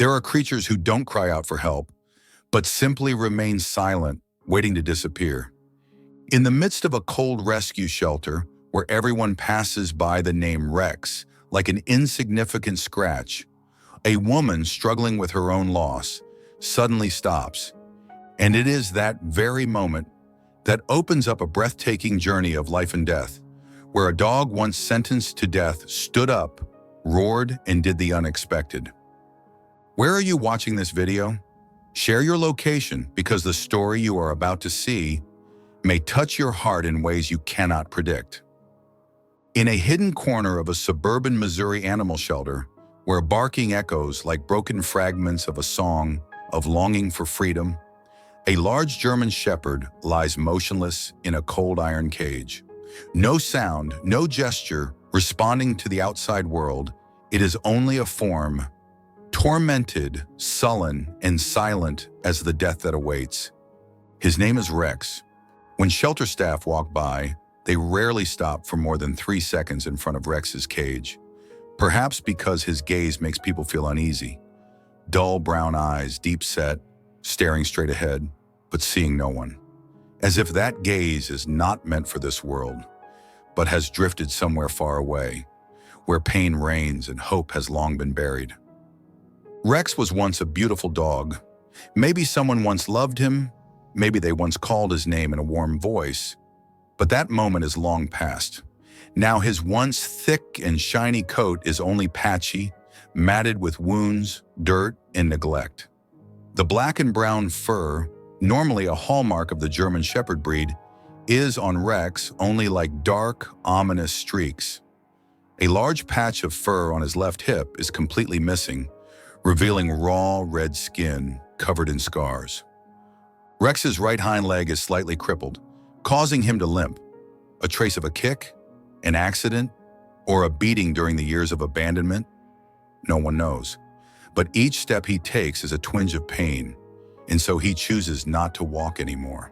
There are creatures who don't cry out for help, but simply remain silent, waiting to disappear. In the midst of a cold rescue shelter, where everyone passes by the name Rex like an insignificant scratch, a woman struggling with her own loss suddenly stops. And it is that very moment that opens up a breathtaking journey of life and death, where a dog once sentenced to death stood up, roared, and did the unexpected. Where are you watching this video? Share your location, because the story you are about to see may touch your heart in ways you cannot predict. In a hidden corner of a suburban Missouri animal shelter, where barking echoes like broken fragments of a song of longing for freedom, a large German shepherd lies motionless in a cold iron cage. No sound, no gesture responding to the outside world. It is only a form, tormented, sullen, and silent as the death that awaits. His name is Rex. When shelter staff walk by, they rarely stop for more than 3 seconds in front of Rex's cage, perhaps because his gaze makes people feel uneasy. Dull brown eyes, deep set, staring straight ahead, but seeing no one. As if that gaze is not meant for this world, but has drifted somewhere far away, where pain reigns and hope has long been buried. Rex was once a beautiful dog. Maybe someone once loved him, maybe they once called his name in a warm voice, but that moment is long past. Now his once thick and shiny coat is only patchy, matted with wounds, dirt, and neglect. The black and brown fur, normally a hallmark of the German Shepherd breed, is on Rex only like dark, ominous streaks. A large patch of fur on his left hip is completely missing, revealing raw red skin covered in scars. Rex's right hind leg is slightly crippled, causing him to limp. A trace of a kick, an accident, or a beating during the years of abandonment? No one knows. But each step he takes is a twinge of pain, and so he chooses not to walk anymore.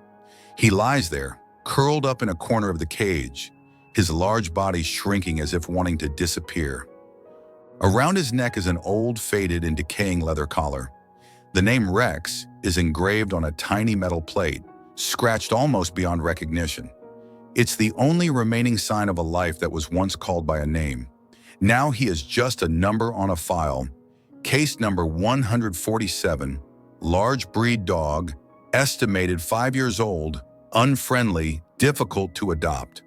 He lies there, curled up in a corner of the cage, his large body shrinking as if wanting to disappear. Around his neck is an old, faded, and decaying leather collar. The name Rex is engraved on a tiny metal plate, scratched almost beyond recognition. It's the only remaining sign of a life that was once called by a name. Now he is just a number on a file. Case number 147, large breed dog, estimated 5 years old, unfriendly, difficult to adopt.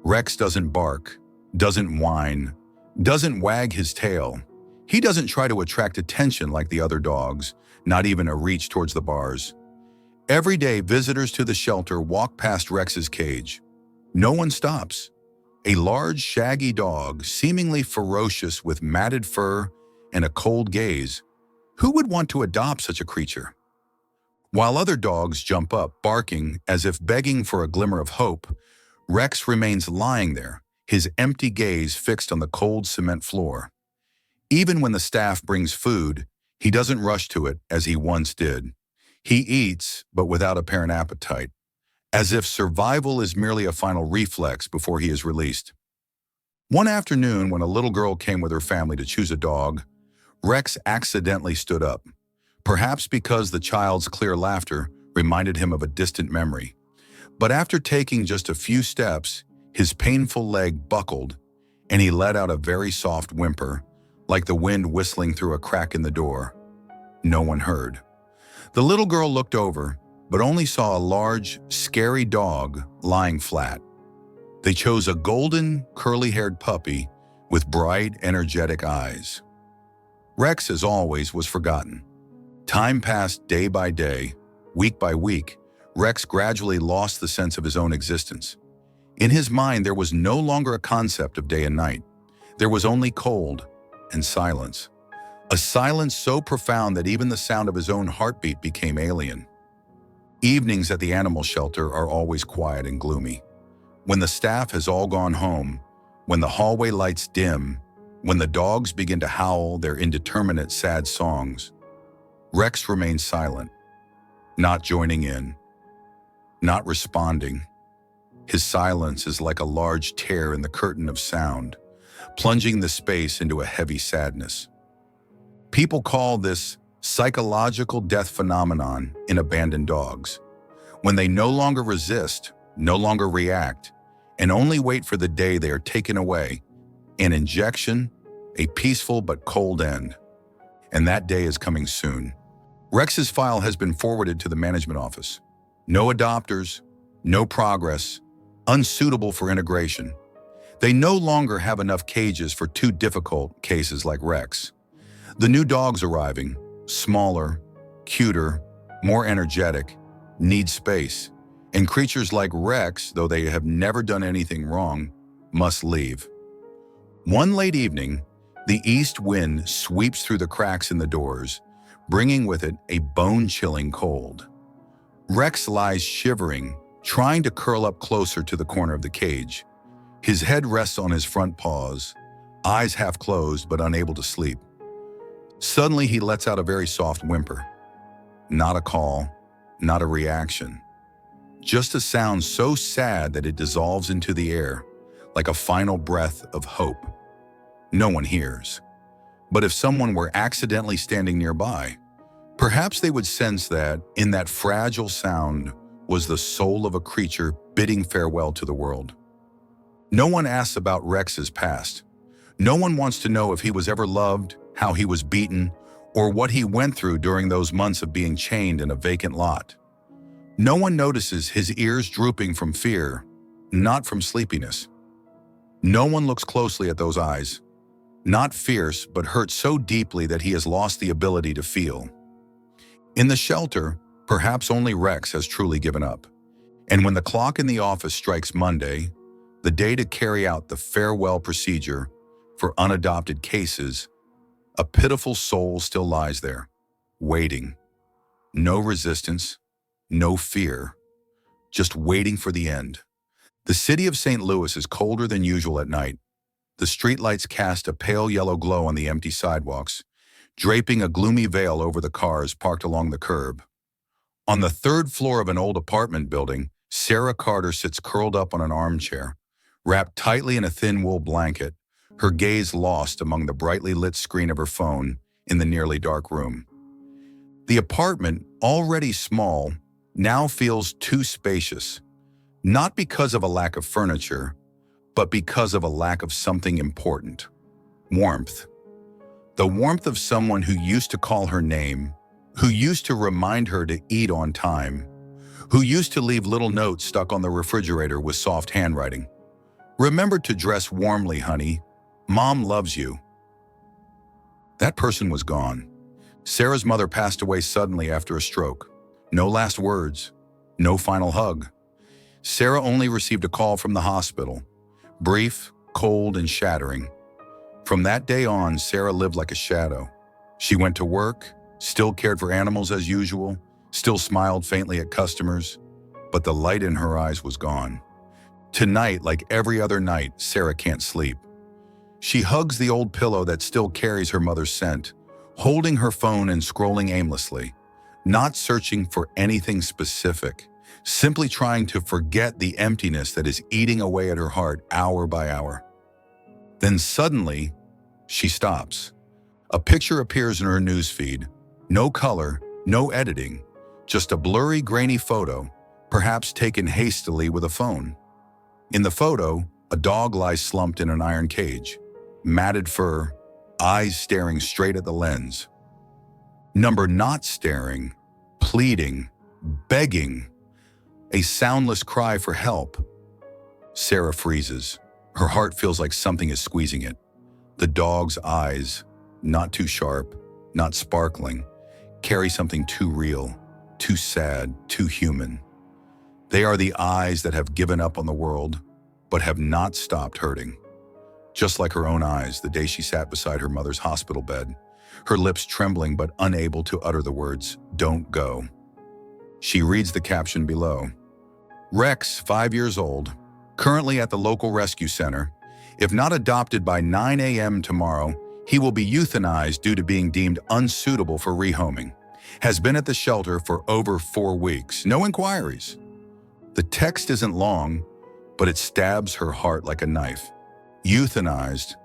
Rex doesn't bark, doesn't whine, doesn't wag his tail. He doesn't try to attract attention like the other dogs, not even a reach towards the bars. Every day, visitors to the shelter walk past Rex's cage. No one stops. A large, shaggy dog, seemingly ferocious with matted fur and a cold gaze. Who would want to adopt such a creature? While other dogs jump up, barking as if begging for a glimmer of hope, Rex remains lying there, his empty gaze fixed on the cold cement floor. Even when the staff brings food, he doesn't rush to it as he once did. He eats, but without apparent appetite, as if survival is merely a final reflex before he is released. One afternoon, when a little girl came with her family to choose a dog, Rex accidentally stood up, perhaps because the child's clear laughter reminded him of a distant memory. But after taking just a few steps, his painful leg buckled, and he let out a very soft whimper, like the wind whistling through a crack in the door. No one heard. The little girl looked over, but only saw a large, scary dog lying flat. They chose a golden, curly-haired puppy with bright, energetic eyes. Rex, as always, was forgotten. Time passed day by day, week by week. Rex gradually lost the sense of his own existence. In his mind, there was no longer a concept of day and night. There was only cold and silence. A silence so profound that even the sound of his own heartbeat became alien. Evenings at the animal shelter are always quiet and gloomy. When the staff has all gone home, when the hallway lights dim, when the dogs begin to howl their indeterminate sad songs, Rex remains silent, not joining in, not responding. His silence is like a large tear in the curtain of sound, plunging the space into a heavy sadness. People call this psychological death phenomenon in abandoned dogs, when they no longer resist, no longer react, and only wait for the day they are taken away, an injection, a peaceful but cold end. And that day is coming soon. Rex's file has been forwarded to the management office. No adopters, no progress, unsuitable for integration. They no longer have enough cages for two difficult cases like Rex. The new dogs arriving, smaller, cuter, more energetic, need space. And creatures like Rex, though they have never done anything wrong, must leave. One late evening, the east wind sweeps through the cracks in the doors, bringing with it a bone-chilling cold. Rex lies shivering, trying to curl up closer to the corner of the cage. His head rests on his front paws, eyes half closed but unable to sleep. Suddenly, he lets out a very soft whimper. Not a call, not a reaction. Just a sound so sad that it dissolves into the air, like a final breath of hope. No one hears. But if someone were accidentally standing nearby, perhaps they would sense that, in that fragile sound, was the soul of a creature bidding farewell to the world. No one asks about Rex's past. No one wants to know if he was ever loved, how he was beaten, or what he went through during those months of being chained in a vacant lot. No one notices his ears drooping from fear, not from sleepiness. No one looks closely at those eyes, not fierce, but hurt so deeply that he has lost the ability to feel. In the shelter, perhaps only Rex has truly given up. And when the clock in the office strikes Monday, the day to carry out the farewell procedure for unadopted cases, a pitiful soul still lies there, waiting. No resistance, no fear, just waiting for the end. The city of St. Louis is colder than usual at night. The streetlights cast a pale yellow glow on the empty sidewalks, draping a gloomy veil over the cars parked along the curb. On the third floor of an old apartment building, Sarah Carter sits curled up on an armchair, wrapped tightly in a thin wool blanket, her gaze lost among the brightly lit screen of her phone in the nearly dark room. The apartment, already small, now feels too spacious, not because of a lack of furniture, but because of a lack of something important: warmth. The warmth of someone who used to call her name, who used to remind her to eat on time, who used to leave little notes stuck on the refrigerator with soft handwriting. "Remember to dress warmly, honey. Mom loves you." That person was gone. Sarah's mother passed away suddenly after a stroke. No last words, no final hug. Sarah only received a call from the hospital, brief, cold, and shattering. From that day on, Sarah lived like a shadow. She went to work, still cared for animals as usual, still smiled faintly at customers, but the light in her eyes was gone. Tonight, like every other night, Sarah can't sleep. She hugs the old pillow that still carries her mother's scent, holding her phone and scrolling aimlessly, not searching for anything specific, simply trying to forget the emptiness that is eating away at her heart hour by hour. Then suddenly, she stops. A picture appears in her newsfeed. No color, no editing, just a blurry, grainy photo, perhaps taken hastily with a phone. In the photo, a dog lies slumped in an iron cage, matted fur, eyes staring straight at the lens. Number not staring, pleading, begging, a soundless cry for help. Sarah freezes. Her heart feels like something is squeezing it. The dog's eyes, not too sharp, not sparkling, carry something too real, too sad, too human. They are the eyes that have given up on the world, but have not stopped hurting. Just like her own eyes the day she sat beside her mother's hospital bed, her lips trembling but unable to utter the words, "Don't go." She reads the caption below. Rex, 5 years old, currently at the local rescue center. If not adopted by 9 a.m. tomorrow, he will be euthanized due to being deemed unsuitable for rehoming. Has been at the shelter for over 4 weeks. No inquiries. The text isn't long, but it stabs her heart like a knife. Euthanized,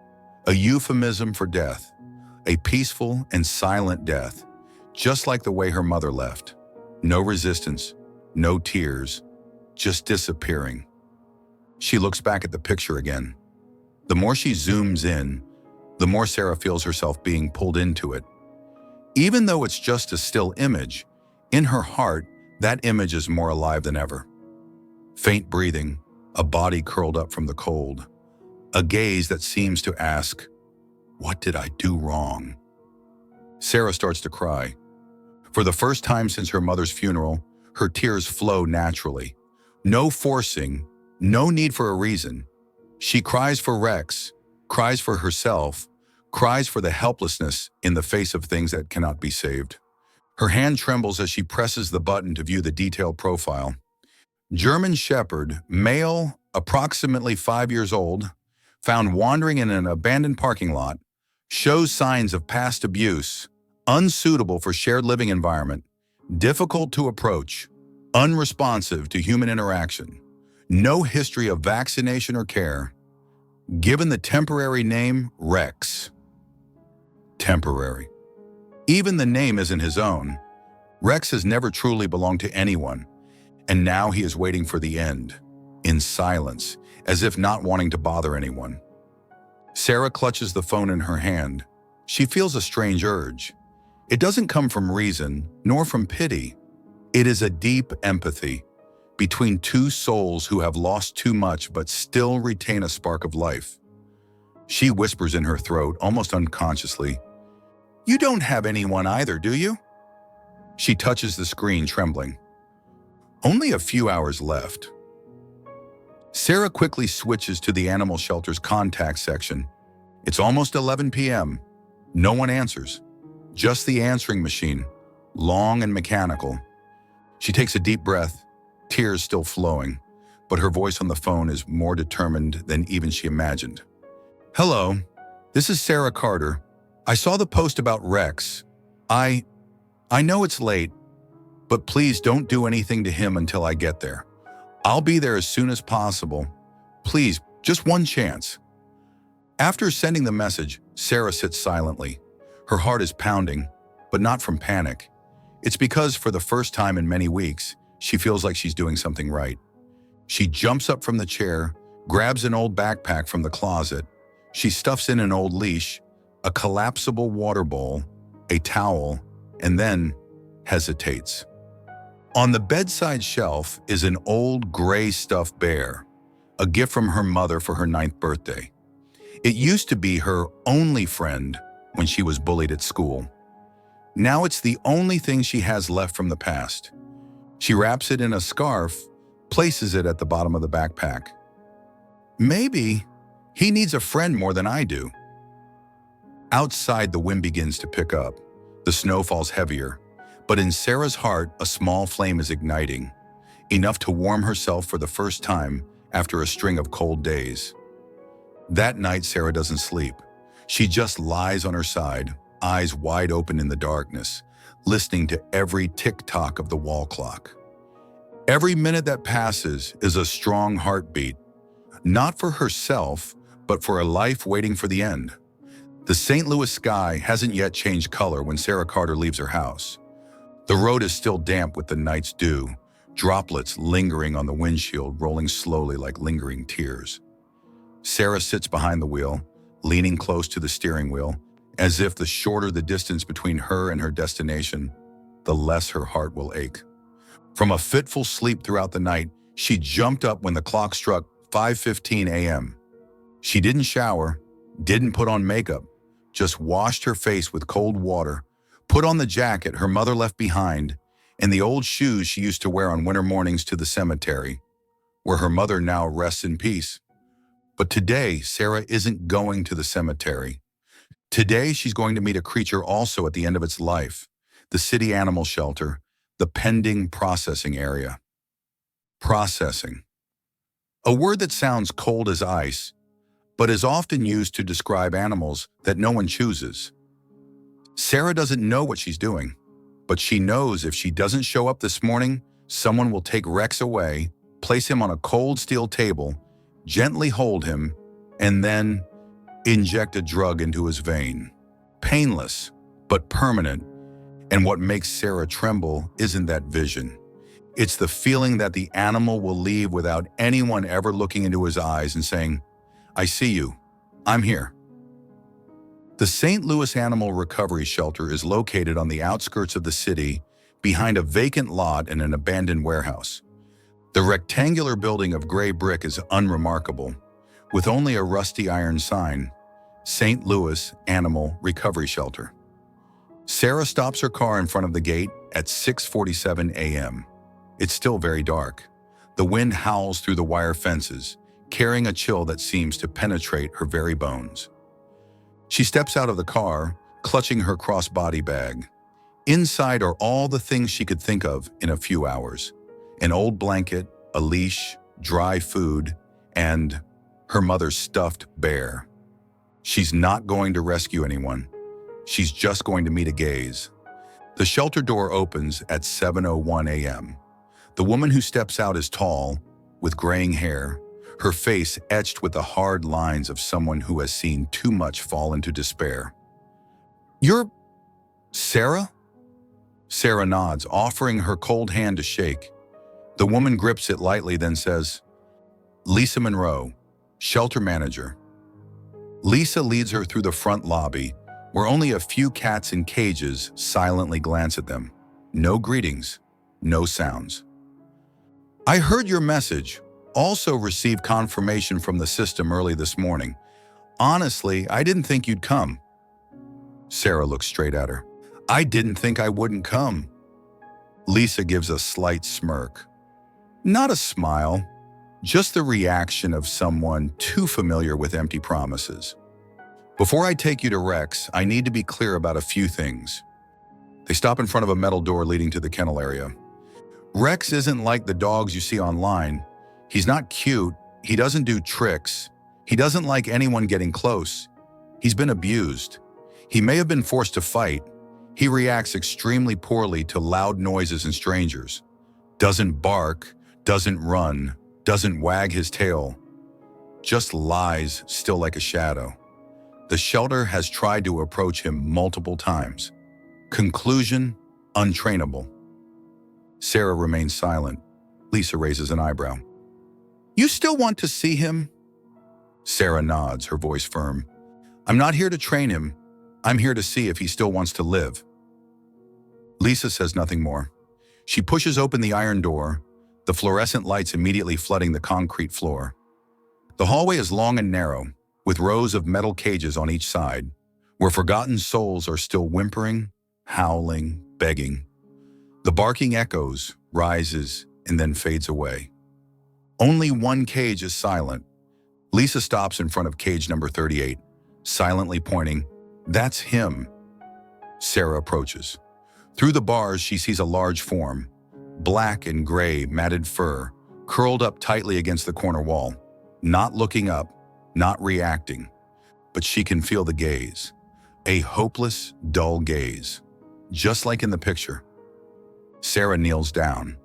a euphemism for death, A peaceful and silent death, just like the way her mother left. No resistance, no tears, just disappearing. She looks back at the picture again. The more she zooms in, the more Sarah feels herself being pulled into it. Even though it's just a still image, in her heart, that image is more alive than ever. Faint breathing, a body curled up from the cold, a gaze that seems to ask, "What did I do wrong?" Sarah starts to cry. For the first time since her mother's funeral, her tears flow naturally. No forcing, no need for a reason. She cries for Rex, cries for herself, cries for the helplessness in the face of things that cannot be saved. Her hand trembles as she presses the button to view the detailed profile. German Shepherd, male, approximately 5 years old, found wandering in an abandoned parking lot, shows signs of past abuse, unsuitable for shared living environment, difficult to approach, unresponsive to human interaction, no history of vaccination or care, given the temporary name Rex. Temporary. Even the name isn't his own. Rex has never truly belonged to anyone, and now he is waiting for the end, in silence, as if not wanting to bother anyone. Sarah clutches the phone in her hand. She feels a strange urge. It doesn't come from reason, nor from pity. It is a deep empathy between two souls who have lost too much but still retain a spark of life. She whispers in her throat, almost unconsciously, "You don't have anyone either, do you?" She touches the screen, trembling. Only a few hours left. Sarah quickly switches to the animal shelter's contact section. It's almost 11 p.m. No one answers. Just the answering machine, long and mechanical. She takes a deep breath, tears still flowing, but her voice on the phone is more determined than even she imagined. "Hello, this is Sarah Carter. I saw the post about Rex. I know it's late, but please don't do anything to him until I get there. I'll be there as soon as possible. Please, just one chance." After sending the message, Sarah sits silently. Her heart is pounding, but not from panic. It's because for the first time in many weeks, she feels like she's doing something right. She jumps up from the chair, grabs an old backpack from the closet. She stuffs in an old leash, a collapsible water bowl, a towel, and then hesitates. On the bedside shelf is an old gray stuffed bear, a gift from her mother for her 9th birthday. It used to be her only friend when she was bullied at school. Now it's the only thing she has left from the past. She wraps it in a scarf, places it at the bottom of the backpack. Maybe he needs a friend more than I do. Outside, the wind begins to pick up. The snow falls heavier, but in Sarah's heart, a small flame is igniting, enough to warm herself for the first time after a string of cold days. That night, Sarah doesn't sleep. She just lies on her side, eyes wide open in the darkness, listening to every tick-tock of the wall clock. Every minute that passes is a strong heartbeat, not for herself, but for a life waiting for the end. The St. Louis sky hasn't yet changed color when Sarah Carter leaves her house. The road is still damp with the night's dew, droplets lingering on the windshield, rolling slowly like lingering tears. Sarah sits behind the wheel, leaning close to the steering wheel, as if the shorter the distance between her and her destination, the less her heart will ache. From a fitful sleep throughout the night, she jumped up when the clock struck 5:15 a.m. She didn't shower, didn't put on makeup, just washed her face with cold water, put on the jacket her mother left behind, and the old shoes she used to wear on winter mornings to the cemetery, where her mother now rests in peace. But today, Sarah isn't going to the cemetery. Today, she's going to meet a creature also at the end of its life, the city animal shelter, the pending processing area. Processing. A word that sounds cold as ice, but is often used to describe animals that no one chooses. Sarah doesn't know what she's doing, but she knows if she doesn't show up this morning, someone will take Rex away, place him on a cold steel table, gently hold him, and then inject a drug into his vein. painless, but permanent, and what makes Sarah tremble isn't that vision. It's the feeling that the animal will leave without anyone ever looking into his eyes and saying, "I see you. I'm here." The St. Louis Animal Recovery Shelter is located on the outskirts of the city, behind a vacant lot and an abandoned warehouse. The rectangular building of gray brick is unremarkable, with only a rusty iron sign, St. Louis Animal Recovery Shelter. Sarah stops her car in front of the gate at 6:47 a.m. It's still very dark. The wind howls through the wire fences, carrying a chill that seems to penetrate her very bones. She steps out of the car, clutching her crossbody bag. Inside are all the things she could think of in a few hours: an old blanket, a leash, dry food, and her mother's stuffed bear. She's not going to rescue anyone. She's just going to meet a gaze. The shelter door opens at 7:01 a.m. The woman who steps out is tall, with graying hair, her face etched with the hard lines of someone who has seen too much fall into despair. "You're Sarah?" Sarah nods, offering her cold hand to shake. The woman grips it lightly, then says, "Lisa Monroe, shelter manager." Lisa leads her through the front lobby, where only a few cats in cages silently glance at them. No greetings, no sounds. "I heard your message. Also received confirmation from the system early this morning. Honestly, I didn't think you'd come." Sarah looks straight at her. "I didn't think I wouldn't come." Lisa gives a slight smirk. Not a smile, just the reaction of someone too familiar with empty promises. "Before I take you to Rex, I need to be clear about a few things." They stop in front of a metal door leading to the kennel area. "Rex isn't like the dogs you see online. He's not cute, he doesn't do tricks, he doesn't like anyone getting close. He's been abused. He may have been forced to fight. He reacts extremely poorly to loud noises and strangers. Doesn't bark, doesn't run, doesn't wag his tail. Just lies still like a shadow. The shelter has tried to approach him multiple times. Conclusion, untrainable." Sarah remains silent. Lisa raises an eyebrow. "You still want to see him?" Sarah nods, her voice firm. "I'm not here to train him. I'm here to see if he still wants to live." Lisa says nothing more. She pushes open the iron door, the fluorescent lights immediately flooding the concrete floor. The hallway is long and narrow, with rows of metal cages on each side, where forgotten souls are still whimpering, howling, begging. The barking echoes, rises, and then fades away. Only one cage is silent. Lisa stops in front of cage number 38, silently pointing. "That's him." Sarah approaches. Through the bars, she sees a large form, black and gray matted fur, curled up tightly against the corner wall, not looking up, not reacting, but she can feel the gaze. A hopeless, dull gaze, just like in the picture. Sarah kneels down.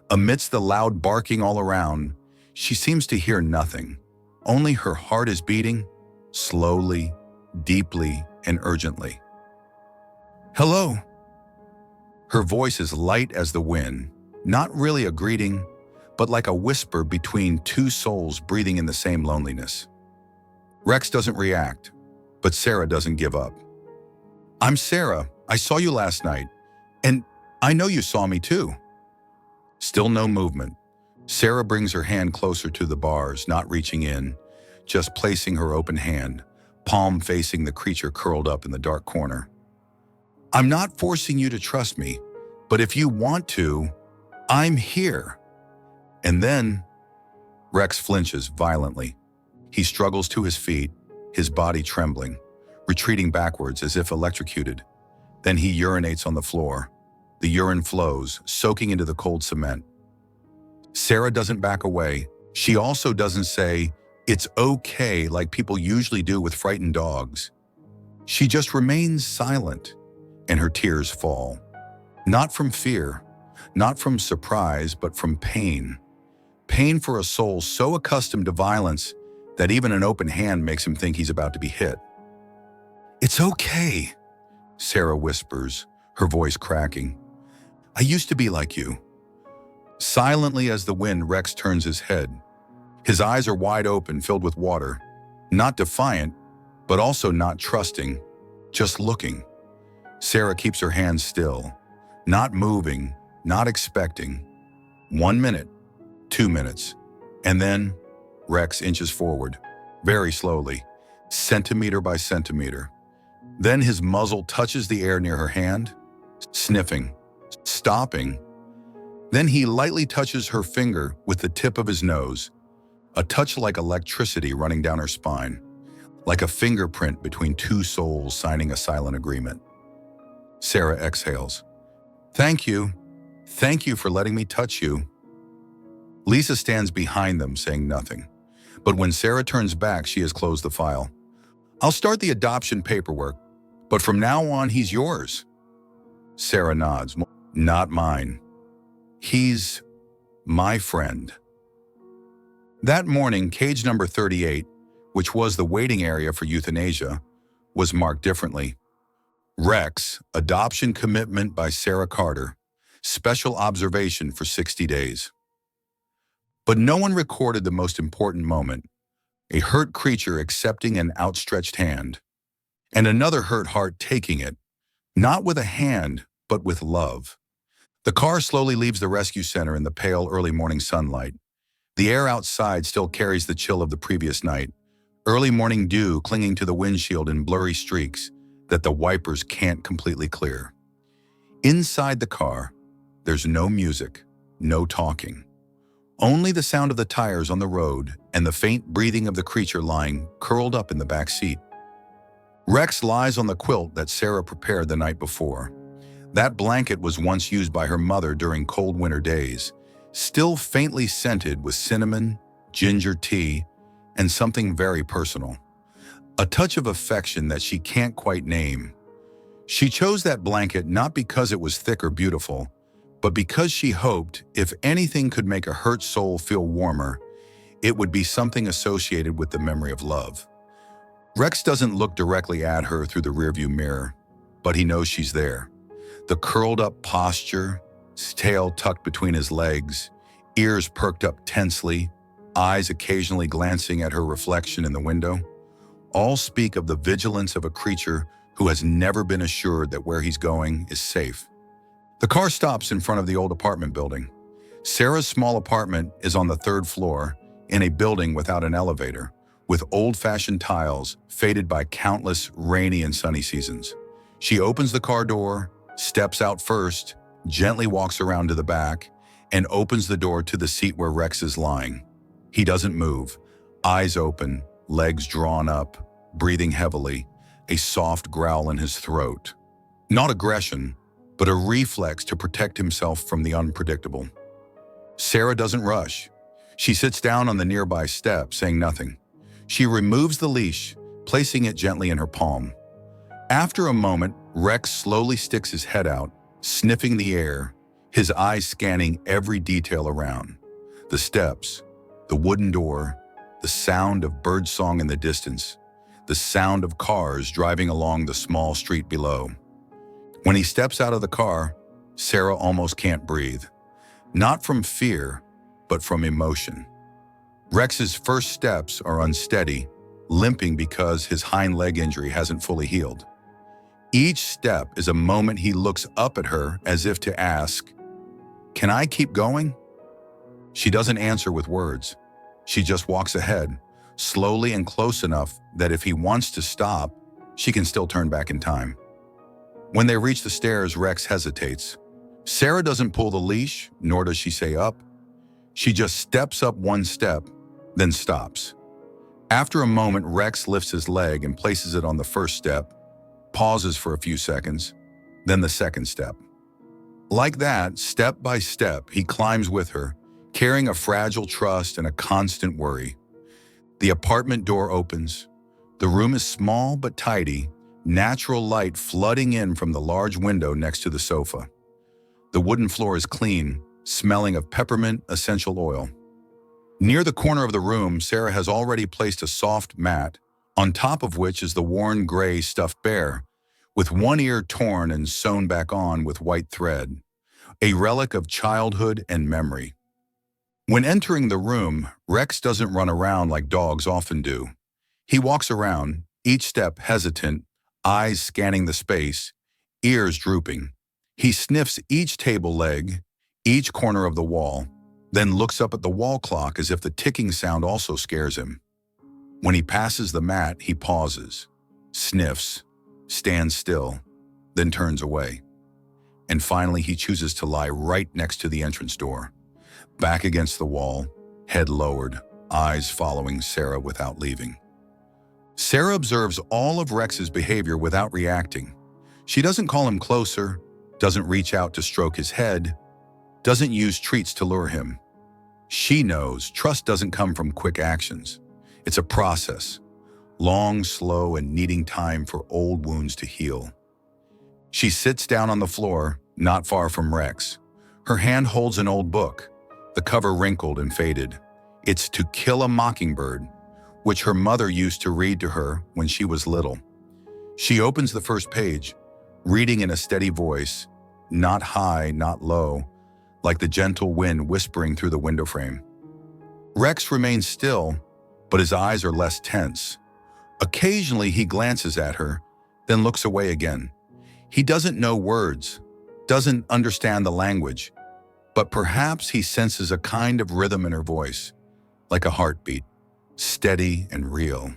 Amidst the loud barking all around, she seems to hear nothing. Only her heart is beating, slowly, deeply, and urgently. "Hello." Her voice is light as the wind, not really a greeting, but like a whisper between two souls breathing in the same loneliness. Rex doesn't react, but Sarah doesn't give up. "I'm Sarah. I saw you last night, and I know you saw me too." Still no movement. Sarah brings her hand closer to the bars, not reaching in, just placing her open hand, palm facing the creature curled up in the dark corner. "I'm not forcing you to trust me, but if you want to, I'm here." And then Rex flinches violently. He struggles to his feet, his body trembling, retreating backwards as if electrocuted. Then he urinates on the floor. The urine flows, soaking into the cold cement. Sarah doesn't back away. She also doesn't say, "It's okay," like people usually do with frightened dogs. She just remains silent, and her tears fall. Not from fear, not from surprise, but from pain. Pain for a soul so accustomed to violence that even an open hand makes him think he's about to be hit. "It's okay," Sarah whispers, her voice cracking. I used to be like you. Silently as the wind, Rex turns his head. His eyes are wide open, filled with water. Not defiant, but also not trusting, just looking. Sarah keeps her hands still, not moving, not expecting. 1 minute, 2 minutes, and then Rex inches forward, very slowly, centimeter by centimeter. Then his muzzle touches the air near her hand, sniffing, stopping. Then he lightly touches her finger with the tip of his nose, a touch like electricity running down her spine, like a fingerprint between two souls signing a silent agreement. Sarah exhales. Thank you. Thank you for letting me touch you. Lisa stands behind them, saying nothing. But when Sarah turns back, she has closed the file. I'll start the adoption paperwork, but from now on, he's yours. Sarah nods. Not mine. He's my friend. That morning, cage number 38, which was the waiting area for euthanasia, was marked differently. Rex, adoption commitment by Sarah Carter, special observation for 60 days. But no one recorded the most important moment, a hurt creature accepting an outstretched hand, and another hurt heart taking it, not with a hand, but with love. The car slowly leaves the rescue center in the pale early morning sunlight. The air outside still carries the chill of the previous night, early morning dew clinging to the windshield in blurry streaks that the wipers can't completely clear. Inside the car, there's no music, no talking. Only the sound of the tires on the road and the faint breathing of the creature lying curled up in the back seat. Rex lies on the quilt that Sarah prepared the night before. That blanket was once used by her mother during cold winter days, still faintly scented with cinnamon, ginger tea, and something very personal. A touch of affection that she can't quite name. She chose that blanket not because it was thick or beautiful, but because she hoped if anything could make a hurt soul feel warmer, it would be something associated with the memory of love. Rex doesn't look directly at her through the rearview mirror, but he knows she's there. The curled-up posture, his tail tucked between his legs, ears perked up tensely, eyes occasionally glancing at her reflection in the window, all speak of the vigilance of a creature who has never been assured that where he's going is safe. The car stops in front of the old apartment building. Sarah's small apartment is on the 3rd floor in a building without an elevator, with old-fashioned tiles faded by countless rainy and sunny seasons. She opens the car door, steps out first, gently walks around to the back, and opens the door to the seat where Rex is lying. He doesn't move, eyes open, legs drawn up, breathing heavily, a soft growl in his throat. Not aggression, but a reflex to protect himself from the unpredictable. Sarah doesn't rush. She sits down on the nearby step, saying nothing. She removes the leash, placing it gently in her palm. After a moment, Rex slowly sticks his head out, sniffing the air, his eyes scanning every detail around. The steps, the wooden door, the sound of birdsong in the distance, the sound of cars driving along the small street below. When he steps out of the car, Sarah almost can't breathe. Not from fear, but from emotion. Rex's first steps are unsteady, limping because his hind leg injury hasn't fully healed. Each step is a moment he looks up at her as if to ask, "Can I keep going?" She doesn't answer with words. She just walks ahead, slowly and close enough that if he wants to stop, she can still turn back in time. When they reach the stairs, Rex hesitates. Sarah doesn't pull the leash, nor does she say up. She just steps up one step, then stops. After a moment, Rex lifts his leg and places it on the first step, pauses for a few seconds, then the second step. Like that, step by step, he climbs with her, carrying a fragile trust and a constant worry. The apartment door opens. The room is small but tidy, natural light flooding in from the large window next to the sofa. The wooden floor is clean, smelling of peppermint essential oil. Near the corner of the room, Sarah has already placed a soft mat, on top of which is the worn gray stuffed bear, with one ear torn and sewn back on with white thread, a relic of childhood and memory. When entering the room, Rex doesn't run around like dogs often do. He walks around, each step hesitant, eyes scanning the space, ears drooping. He sniffs each table leg, each corner of the wall, then looks up at the wall clock as if the ticking sound also scares him. When he passes the mat, he pauses, sniffs, stands still, then turns away. And finally, he chooses to lie right next to the entrance door, back against the wall, head lowered, eyes following Sarah without leaving. Sarah observes all of Rex's behavior without reacting. She doesn't call him closer, doesn't reach out to stroke his head, doesn't use treats to lure him. She knows trust doesn't come from quick actions. It's a process, long, slow, and needing time for old wounds to heal. She sits down on the floor, not far from Rex. Her hand holds an old book, the cover wrinkled and faded. It's To Kill a Mockingbird, which her mother used to read to her when she was little. She opens the first page, reading in a steady voice, not high, not low, like the gentle wind whispering through the window frame. Rex remains still, but his eyes are less tense. Occasionally he glances at her, then looks away again. He doesn't know words, doesn't understand the language, but perhaps he senses a kind of rhythm in her voice, like a heartbeat, steady and real.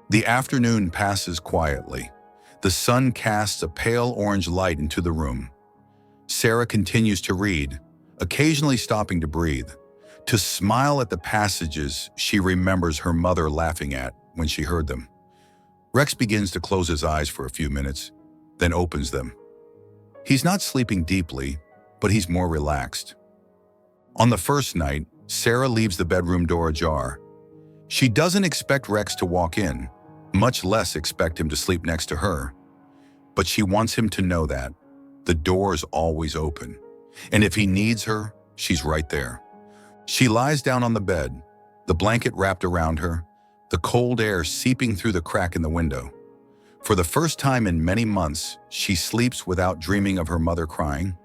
The afternoon passes quietly. The sun casts a pale orange light into the room. Sarah continues to read, occasionally stopping to breathe, to smile at the passages she remembers her mother laughing at when she heard them. Rex begins to close his eyes for a few minutes, then opens them. He's not sleeping deeply, but he's more relaxed. On the first night, Sarah leaves the bedroom door ajar. She doesn't expect Rex to walk in, much less expect him to sleep next to her. But she wants him to know that the door is always open, and if he needs her, she's right there. She lies down on the bed, the blanket wrapped around her, the cold air seeping through the crack in the window. For the first time in many months, she sleeps without dreaming of her mother crying.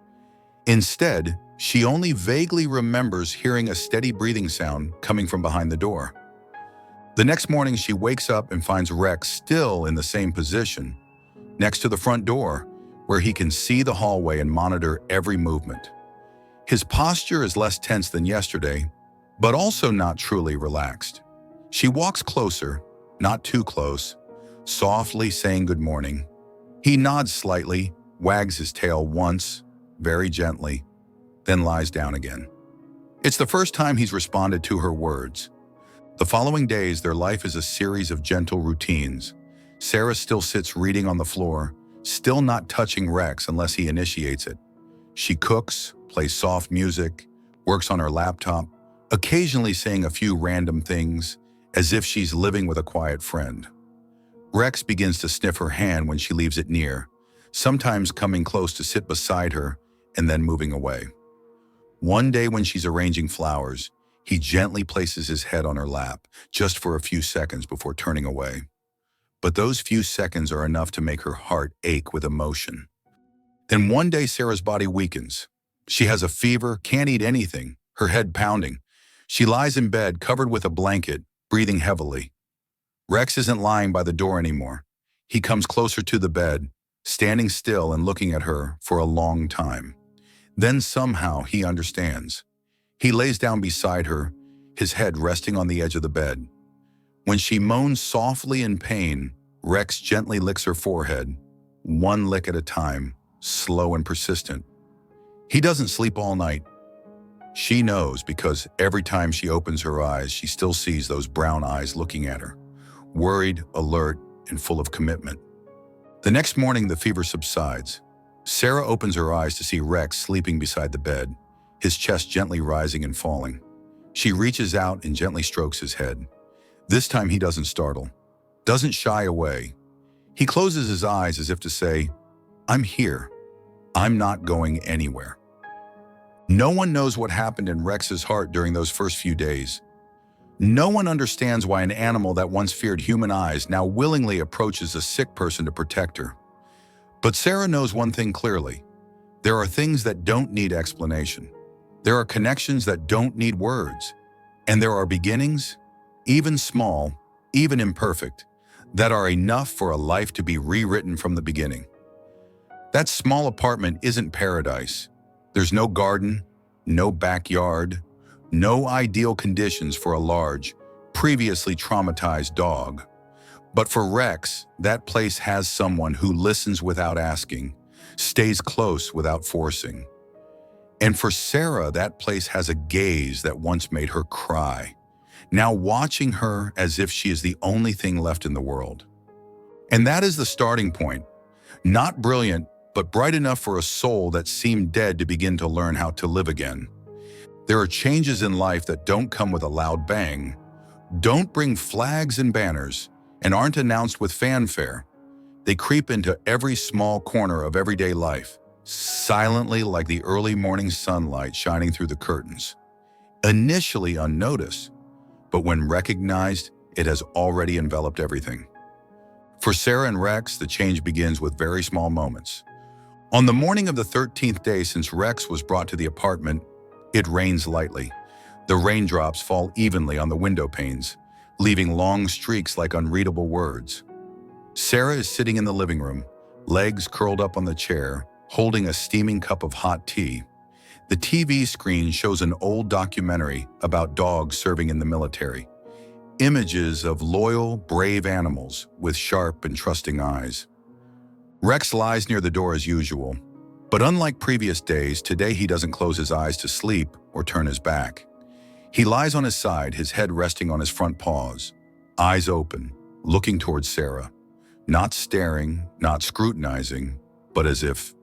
Instead, she only vaguely remembers hearing a steady breathing sound coming from behind the door. The next morning, she wakes up and finds Rex still in the same position, next to the front door, where he can see the hallway and monitor every movement. His posture is less tense than yesterday, but also not truly relaxed. She walks closer, not too close, softly saying good morning. He nods slightly, wags his tail once, very gently, then lies down again. It's the first time he's responded to her words. The following days, their life is a series of gentle routines. Sarah still sits reading on the floor, still not touching Rex unless he initiates it. She cooks, plays soft music, works on her laptop, occasionally saying a few random things, as if she's living with a quiet friend. Rex begins to sniff her hand when she leaves it near, sometimes coming close to sit beside her and then moving away. One day when she's arranging flowers, he gently places his head on her lap, just for a few seconds before turning away. But those few seconds are enough to make her heart ache with emotion. Then one day Sarah's body weakens. She has a fever, can't eat anything, her head pounding. She lies in bed, covered with a blanket, breathing heavily. Rex isn't lying by the door anymore. He comes closer to the bed, standing still and looking at her for a long time. Then somehow he understands. He lays down beside her, his head resting on the edge of the bed. When she moans softly in pain, Rex gently licks her forehead, one lick at a time, slow and persistent. He doesn't sleep all night. She knows because every time she opens her eyes, she still sees those brown eyes looking at her, worried, alert, and full of commitment. The next morning, the fever subsides. Sarah opens her eyes to see Rex sleeping beside the bed, his chest gently rising and falling. She reaches out and gently strokes his head. This time he doesn't startle, doesn't shy away. He closes his eyes as if to say, "I'm here. I'm not going anywhere." No one knows what happened in Rex's heart during those first few days. No one understands why an animal that once feared human eyes now willingly approaches a sick person to protect her. But Sarah knows one thing clearly. There are things that don't need explanation. There are connections that don't need words. And there are beginnings, even small, even imperfect, that are enough for a life to be rewritten from the beginning. That small apartment isn't paradise. There's no garden, no backyard, no ideal conditions for a large, previously traumatized dog. But for Rex, that place has someone who listens without asking, stays close without forcing. And for Sarah, that place has a gaze that once made her cry, now watching her as if she is the only thing left in the world. And that is the starting point. Not brilliant, but bright enough for a soul that seemed dead to begin to learn how to live again. There are changes in life that don't come with a loud bang, don't bring flags and banners, and aren't announced with fanfare. They creep into every small corner of everyday life, silently like the early morning sunlight shining through the curtains. Initially unnoticed, but when recognized, it has already enveloped everything. For Sarah and Rex, the change begins with very small moments. On the morning of the 13th day since Rex was brought to the apartment, it rains lightly. The raindrops fall evenly on the window panes, leaving long streaks like unreadable words. Sarah is sitting in the living room, legs curled up on the chair, holding a steaming cup of hot tea. The TV screen shows an old documentary about dogs serving in the military. Images of loyal, brave animals with sharp and trusting eyes. Rex lies near the door as usual, but unlike previous days, today he doesn't close his eyes to sleep or turn his back. He lies on his side, his head resting on his front paws, eyes open, looking towards Sarah, not staring, not scrutinizing, but as if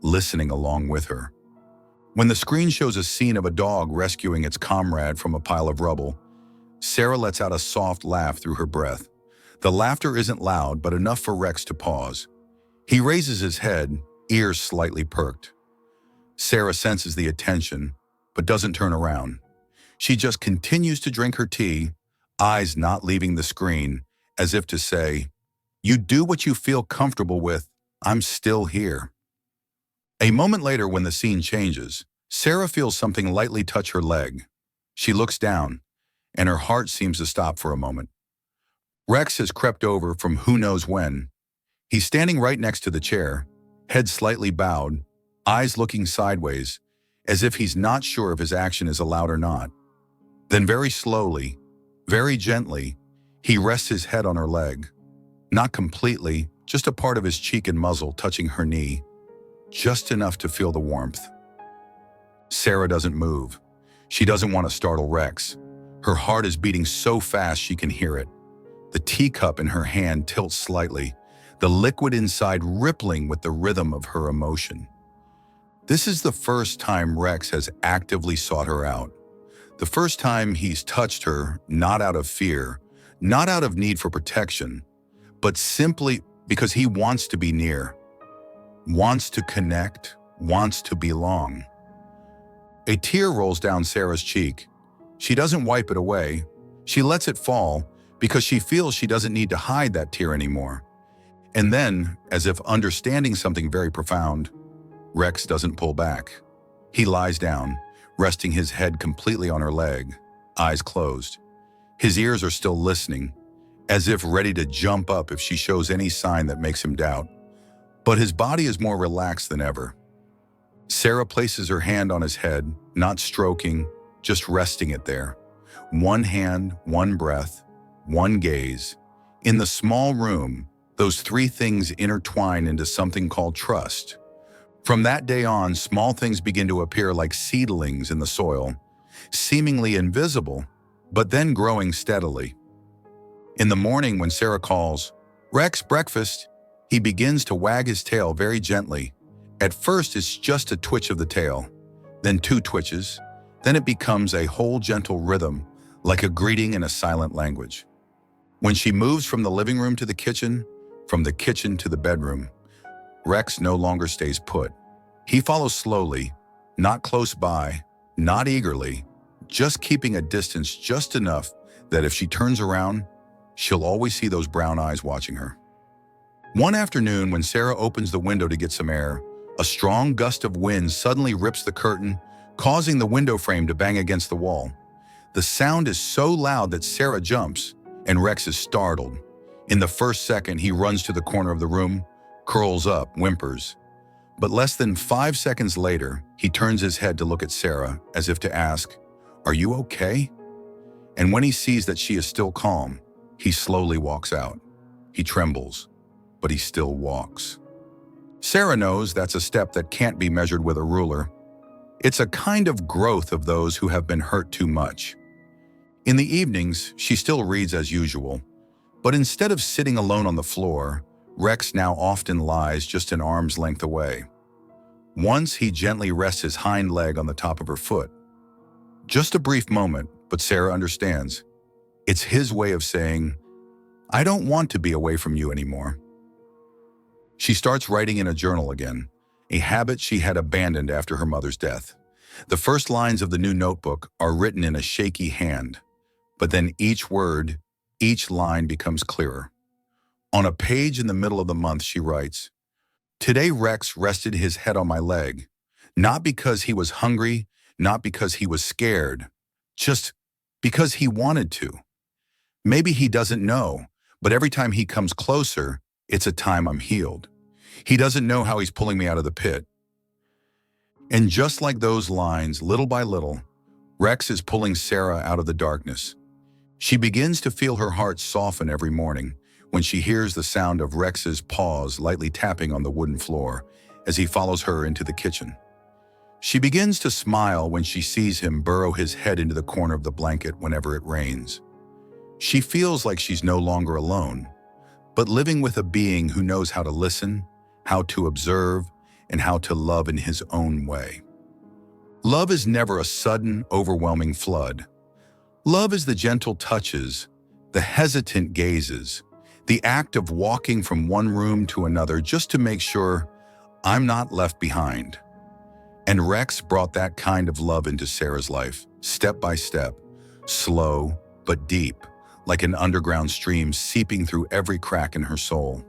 listening along with her. When the screen shows a scene of a dog rescuing its comrade from a pile of rubble, Sarah lets out a soft laugh through her breath. The laughter isn't loud, but enough for Rex to pause. He raises his head, ears slightly perked. Sarah senses the attention, but doesn't turn around. She just continues to drink her tea, eyes not leaving the screen, as if to say, "You do what you feel comfortable with, I'm still here." A moment later, when the scene changes, Sarah feels something lightly touch her leg. She looks down, and her heart seems to stop for a moment. Rex has crept over from who knows when. He's standing right next to the chair, head slightly bowed, eyes looking sideways, as if he's not sure if his action is allowed or not. Then very slowly, very gently, he rests his head on her leg. Not completely, just a part of his cheek and muzzle touching her knee, just enough to feel the warmth. Sarah doesn't move. She doesn't want to startle Rex. Her heart is beating so fast she can hear it. The teacup in her hand tilts slightly, the liquid inside rippling with the rhythm of her emotion. This is the first time Rex has actively sought her out. The first time he's touched her, not out of fear, not out of need for protection, but simply because he wants to be near, wants to connect, wants to belong. A tear rolls down Sarah's cheek. She doesn't wipe it away. She lets it fall because she feels she doesn't need to hide that tear anymore. And then, as if understanding something very profound, Rex doesn't pull back. He lies down, resting his head completely on her leg, eyes closed. His ears are still listening, as if ready to jump up if she shows any sign that makes him doubt. But his body is more relaxed than ever. Sarah places her hand on his head, not stroking, just resting it there. One hand, one breath, one gaze. In the small room, those three things intertwine into something called trust. From that day on, small things begin to appear like seedlings in the soil, seemingly invisible, but then growing steadily. In the morning when Sarah calls, "Rex, breakfast," he begins to wag his tail very gently. At first, it's just a twitch of the tail, then two twitches, then it becomes a whole gentle rhythm, like a greeting in a silent language. When she moves from the living room to the kitchen, from the kitchen to the bedroom, Rex no longer stays put. He follows slowly, not close by, not eagerly, just keeping a distance just enough that if she turns around, she'll always see those brown eyes watching her. One afternoon, when Sarah opens the window to get some air, a strong gust of wind suddenly rips the curtain, causing the window frame to bang against the wall. The sound is so loud that Sarah jumps, and Rex is startled. In the first second, he runs to the corner of the room, curls up, whimpers. But less than 5 seconds later, he turns his head to look at Sarah, as if to ask, "Are you okay?" And when he sees that she is still calm, he slowly walks out. He trembles, but he still walks. Sarah knows that's a step that can't be measured with a ruler. It's a kind of growth of those who have been hurt too much. In the evenings, she still reads as usual, but instead of sitting alone on the floor, Rex now often lies just an arm's length away. Once he gently rests his hind leg on the top of her foot. Just a brief moment, but Sarah understands. It's his way of saying, "I don't want to be away from you anymore." She starts writing in a journal again, a habit she had abandoned after her mother's death. The first lines of the new notebook are written in a shaky hand, but then each word, each line becomes clearer. On a page in the middle of the month, she writes, "Today Rex rested his head on my leg, not because he was hungry, not because he was scared, just because he wanted to. Maybe he doesn't know, but every time he comes closer, it's a time I'm healed. He doesn't know how he's pulling me out of the pit." And just like those lines, little by little, Rex is pulling Sarah out of the darkness. She begins to feel her heart soften every morning when she hears the sound of Rex's paws lightly tapping on the wooden floor as he follows her into the kitchen. She begins to smile when she sees him burrow his head into the corner of the blanket whenever it rains. She feels like she's no longer alone, but living with a being who knows how to listen, how to observe, and how to love in his own way. Love is never a sudden, overwhelming flood. Love is the gentle touches, the hesitant gazes, the act of walking from one room to another just to make sure I'm not left behind. And Rex brought that kind of love into Sarah's life, step by step, slow but deep, like an underground stream seeping through every crack in her soul.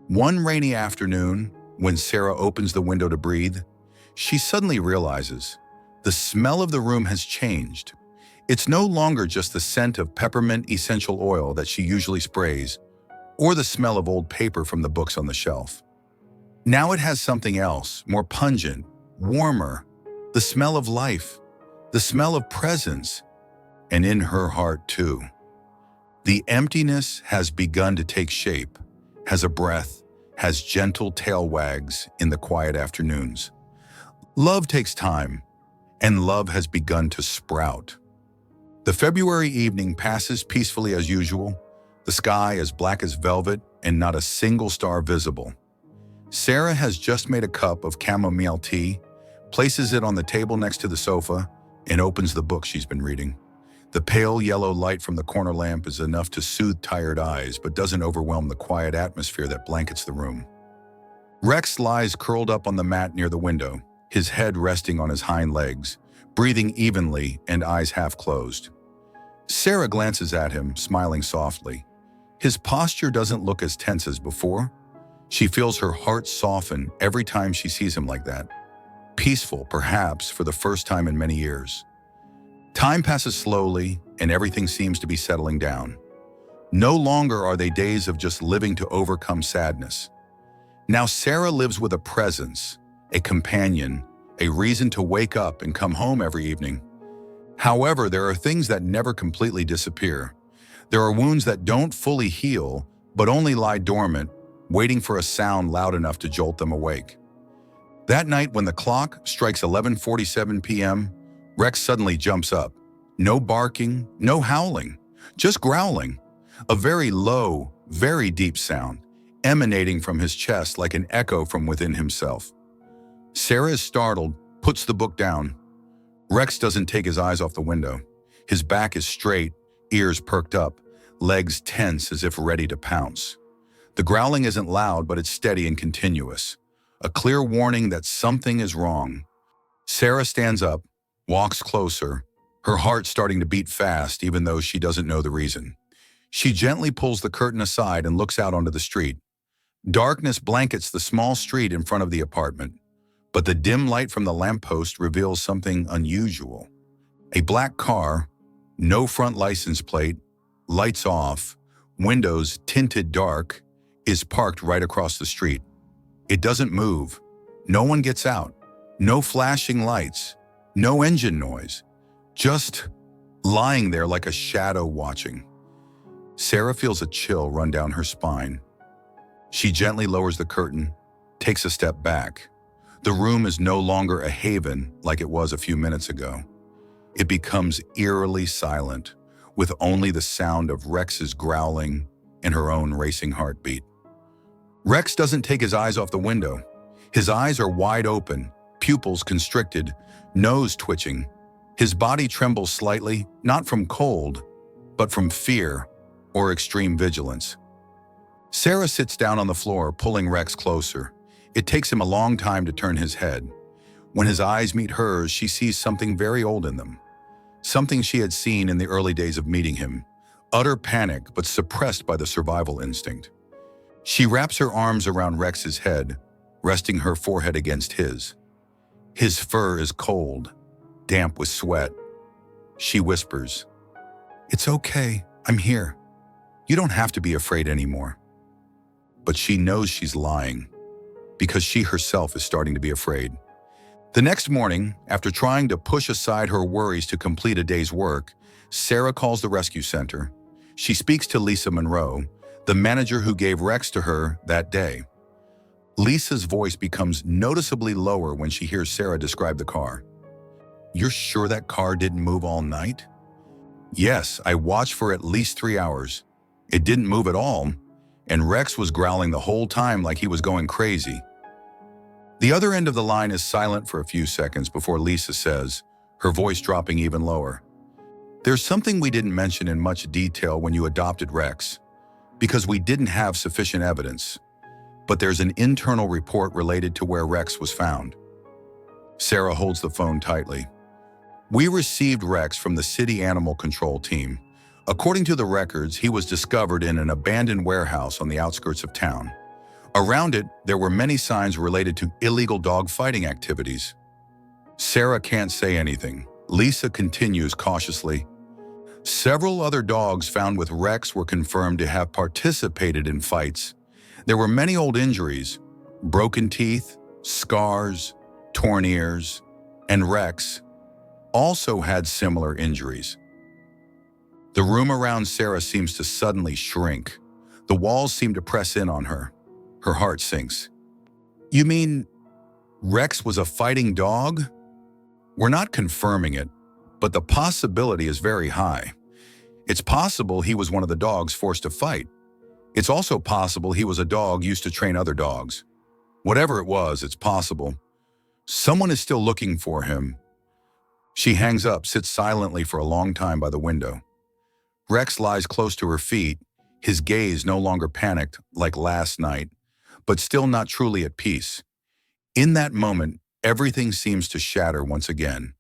One rainy afternoon, when Sarah opens the window to breathe, she suddenly realizes the smell of the room has changed. It's no longer just the scent of peppermint essential oil that she usually sprays, or the smell of old paper from the books on the shelf. Now it has something else, more pungent, warmer, the smell of life, the smell of presence, and in her heart too. The emptiness has begun to take shape, has a breath, has gentle tail wags in the quiet afternoons. Love takes time, and love has begun to sprout. The February evening passes peacefully as usual, the sky as black as velvet and not a single star visible. Sarah has just made a cup of chamomile tea, places it on the table next to the sofa, and opens the book she's been reading. The pale yellow light from the corner lamp is enough to soothe tired eyes, but doesn't overwhelm the quiet atmosphere that blankets the room. Rex lies curled up on the mat near the window, his head resting on his hind legs, breathing evenly and eyes half closed. Sarah glances at him, smiling softly. His posture doesn't look as tense as before. She feels her heart soften every time she sees him like that. Peaceful, perhaps, for the first time in many years. Time passes slowly, and everything seems to be settling down. No longer are they days of just living to overcome sadness. Now Sarah lives with a presence, a companion, a reason to wake up and come home every evening. However, there are things that never completely disappear. There are wounds that don't fully heal, but only lie dormant, waiting for a sound loud enough to jolt them awake. That night when the clock strikes 11:47 p.m., Rex suddenly jumps up. No barking, no howling, just growling. A very low, very deep sound, emanating from his chest like an echo from within himself. Sarah is startled, puts the book down. Rex doesn't take his eyes off the window. His back is straight, ears perked up, legs tense as if ready to pounce. The growling isn't loud, but it's steady and continuous. A clear warning that something is wrong. Sarah stands up, walks closer, her heart starting to beat fast even though she doesn't know the reason. She gently pulls the curtain aside and looks out onto the street. Darkness blankets the small street in front of the apartment, but the dim light from the lamppost reveals something unusual. A black car, no front license plate, lights off, windows tinted dark, is parked right across the street. It doesn't move. No one gets out. No flashing lights. No engine noise. Just lying there like a shadow watching. Sarah feels a chill run down her spine. She gently lowers the curtain, takes a step back. The room is no longer a haven like it was a few minutes ago. It becomes eerily silent, with only the sound of Rex's growling and her own racing heartbeat. Rex doesn't take his eyes off the window. His eyes are wide open, pupils constricted, nose twitching. His body trembles slightly, not from cold, but from fear or extreme vigilance. Sarah sits down on the floor, pulling Rex closer. It takes him a long time to turn his head. When his eyes meet hers, she sees something very old in them. Something she had seen in the early days of meeting him. Utter panic, but suppressed by the survival instinct. She wraps her arms around Rex's head, resting her forehead against his. His fur is cold, damp with sweat. She whispers, "It's okay, I'm here. You don't have to be afraid anymore." But she knows she's lying, because she herself is starting to be afraid. The next morning, after trying to push aside her worries to complete a day's work, Sarah calls the rescue center. She speaks to Lisa Monroe, the manager who gave Rex to her that day. Lisa's voice becomes noticeably lower when she hears Sarah describe the car. "You're sure that car didn't move all night?" "Yes, I watched for at least 3 hours. It didn't move at all, and Rex was growling the whole time like he was going crazy." The other end of the line is silent for a few seconds before Lisa says, her voice dropping even lower, "There's something we didn't mention in much detail when you adopted Rex, because we didn't have sufficient evidence. But there's an internal report related to where Rex was found." Sarah holds the phone tightly. "We received Rex from the city animal control team. According to the records, he was discovered in an abandoned warehouse on the outskirts of town. Around it, there were many signs related to illegal dog fighting activities." Sarah can't say anything. Lisa continues cautiously. "Several other dogs found with Rex were confirmed to have participated in fights. There were many old injuries, broken teeth, scars, torn ears, and Rex also had similar injuries." The room around Sarah seems to suddenly shrink. The walls seem to press in on her. Her heart sinks. "You mean Rex was a fighting dog?" "We're not confirming it, but the possibility is very high. It's possible he was one of the dogs forced to fight. It's also possible he was a dog used to train other dogs. Whatever it was, it's possible. Someone is still looking for him." She hangs up, sits silently for a long time by the window. Rex lies close to her feet, his gaze no longer panicked like last night, but still not truly at peace. In that moment, everything seems to shatter once again.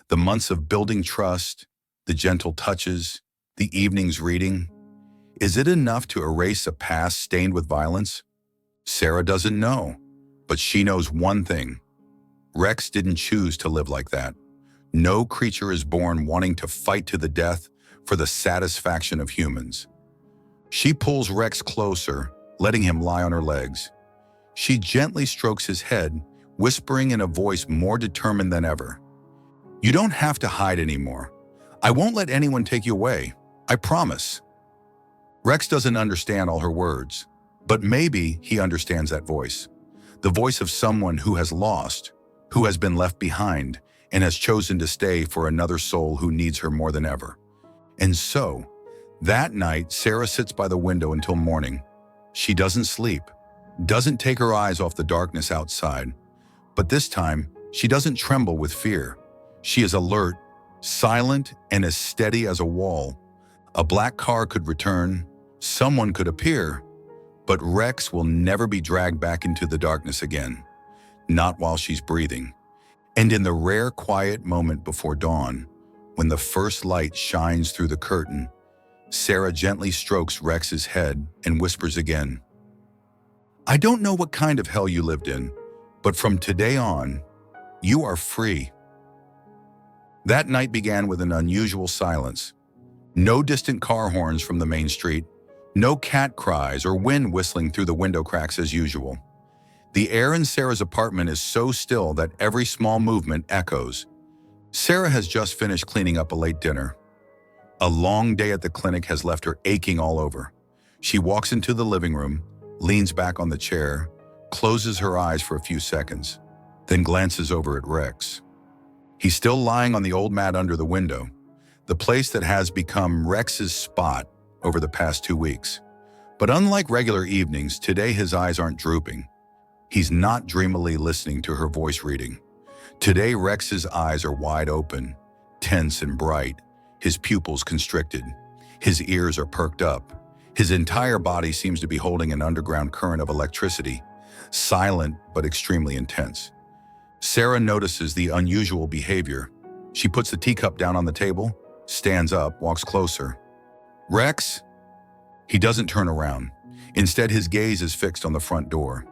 The months of building trust, the gentle touches, the evening's reading. Is it enough to erase a past stained with violence? Sarah doesn't know, but she knows one thing. Rex didn't choose to live like that. No creature is born wanting to fight to the death for the satisfaction of humans. She pulls Rex closer, letting him lie on her legs. She gently strokes his head, whispering in a voice more determined than ever, "You don't have to hide anymore. I won't let anyone take you away. I promise." Rex doesn't understand all her words, but maybe he understands that voice. The voice of someone who has lost, who has been left behind, and has chosen to stay for another soul who needs her more than ever. And so, that night, Sarah sits by the window until morning. She doesn't sleep, doesn't take her eyes off the darkness outside. But this time, she doesn't tremble with fear. She is alert, silent, and as steady as a wall. A black car could return, someone could appear, but Rex will never be dragged back into the darkness again. Not while she's breathing. And in the rare quiet moment before dawn, when the first light shines through the curtain, Sarah gently strokes Rex's head and whispers again, I don't know what kind of hell you lived in, but from today on, you are free. That night began with an unusual silence. No distant car horns from the main street, no cat cries or wind whistling through the window cracks as usual. The air in Sarah's apartment is so still that every small movement echoes. Sarah has just finished cleaning up a late dinner. A long day at the clinic has left her aching all over. She walks into the living room, leans back on the chair, closes her eyes for a few seconds, then glances over at Rex. He's still lying on the old mat under the window, the place that has become Rex's spot over the past 2 weeks. But unlike regular evenings, today his eyes aren't drooping. He's not dreamily listening to her voice reading. Today Rex's eyes are wide open, tense and bright, his pupils constricted. His ears are perked up. His entire body seems to be holding an underground current of electricity, silent but extremely intense. Sarah notices the unusual behavior. She puts the teacup down on the table, stands up, walks closer. "Rex?" He doesn't turn around. Instead, his gaze is fixed on the front door.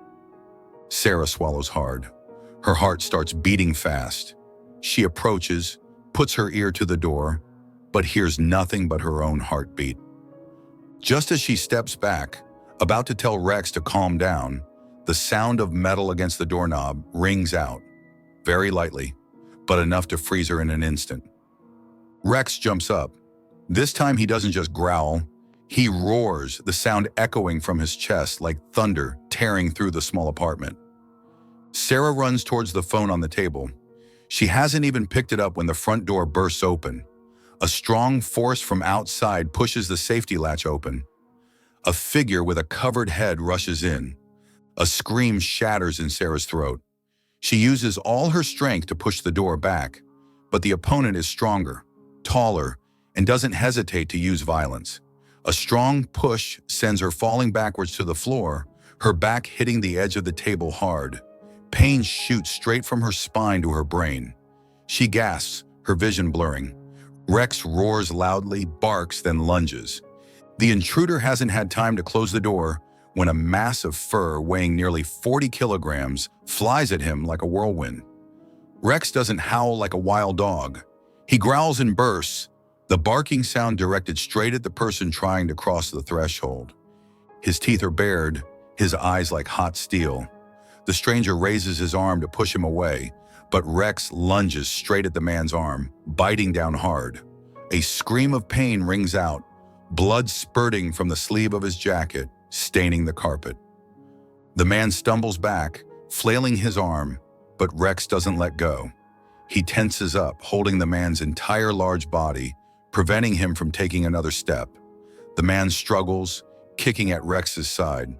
Sarah swallows hard. Her heart starts beating fast. She approaches, puts her ear to the door, but hears nothing but her own heartbeat. Just as she steps back, about to tell Rex to calm down, the sound of metal against the doorknob rings out, very lightly, but enough to freeze her in an instant. Rex jumps up. This time he doesn't just growl, he roars, the sound echoing from his chest like thunder tearing through the small apartment. Sarah runs towards the phone on the table. She hasn't even picked it up when the front door bursts open. A strong force from outside pushes the safety latch open. A figure with a covered head rushes in. A scream shatters in Sarah's throat. She uses all her strength to push the door back, but the opponent is stronger, taller, and doesn't hesitate to use violence. A strong push sends her falling backwards to the floor, her back hitting the edge of the table hard. Pain shoots straight from her spine to her brain. She gasps, her vision blurring. Rex roars loudly, barks, then lunges. The intruder hasn't had time to close the door when a mass of fur weighing nearly 40 kilograms flies at him like a whirlwind. Rex doesn't howl like a wild dog. He growls in bursts, the barking sound directed straight at the person trying to cross the threshold. His teeth are bared, his eyes like hot steel. The stranger raises his arm to push him away, but Rex lunges straight at the man's arm, biting down hard. A scream of pain rings out, blood spurting from the sleeve of his jacket, staining the carpet. The man stumbles back, flailing his arm, but Rex doesn't let go. He tenses up, holding the man's entire large body, preventing him from taking another step. The man struggles, kicking at Rex's side,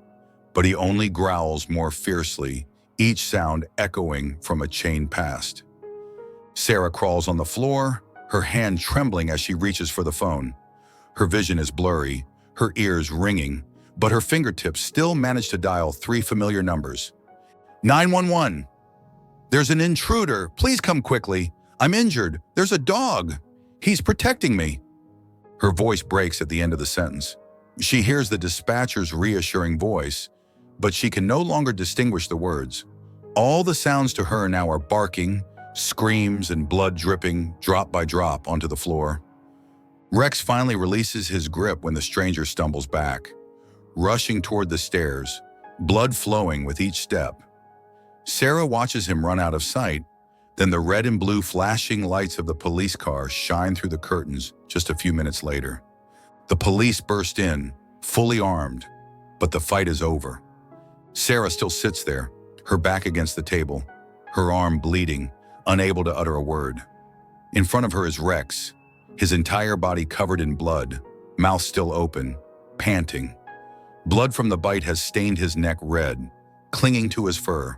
but he only growls more fiercely, each sound echoing from a chain past. Sarah crawls on the floor, her hand trembling as she reaches for the phone. Her vision is blurry, her ears ringing, but her fingertips still manage to dial 3 familiar numbers. 911. "There's an intruder. Please come quickly. I'm injured. There's a dog. He's protecting me." Her voice breaks at the end of the sentence. She hears the dispatcher's reassuring voice, but she can no longer distinguish the words. All the sounds to her now are barking, screams, and blood dripping drop by drop onto the floor. Rex finally releases his grip when the stranger stumbles back, rushing toward the stairs, blood flowing with each step. Sarah watches him run out of sight, then the red and blue flashing lights of the police car shine through the curtains just a few minutes later. The police burst in, fully armed, but the fight is over. Sarah still sits there, her back against the table, her arm bleeding, unable to utter a word. In front of her is Rex, his entire body covered in blood, mouth still open, panting. Blood from the bite has stained his neck red, clinging to his fur.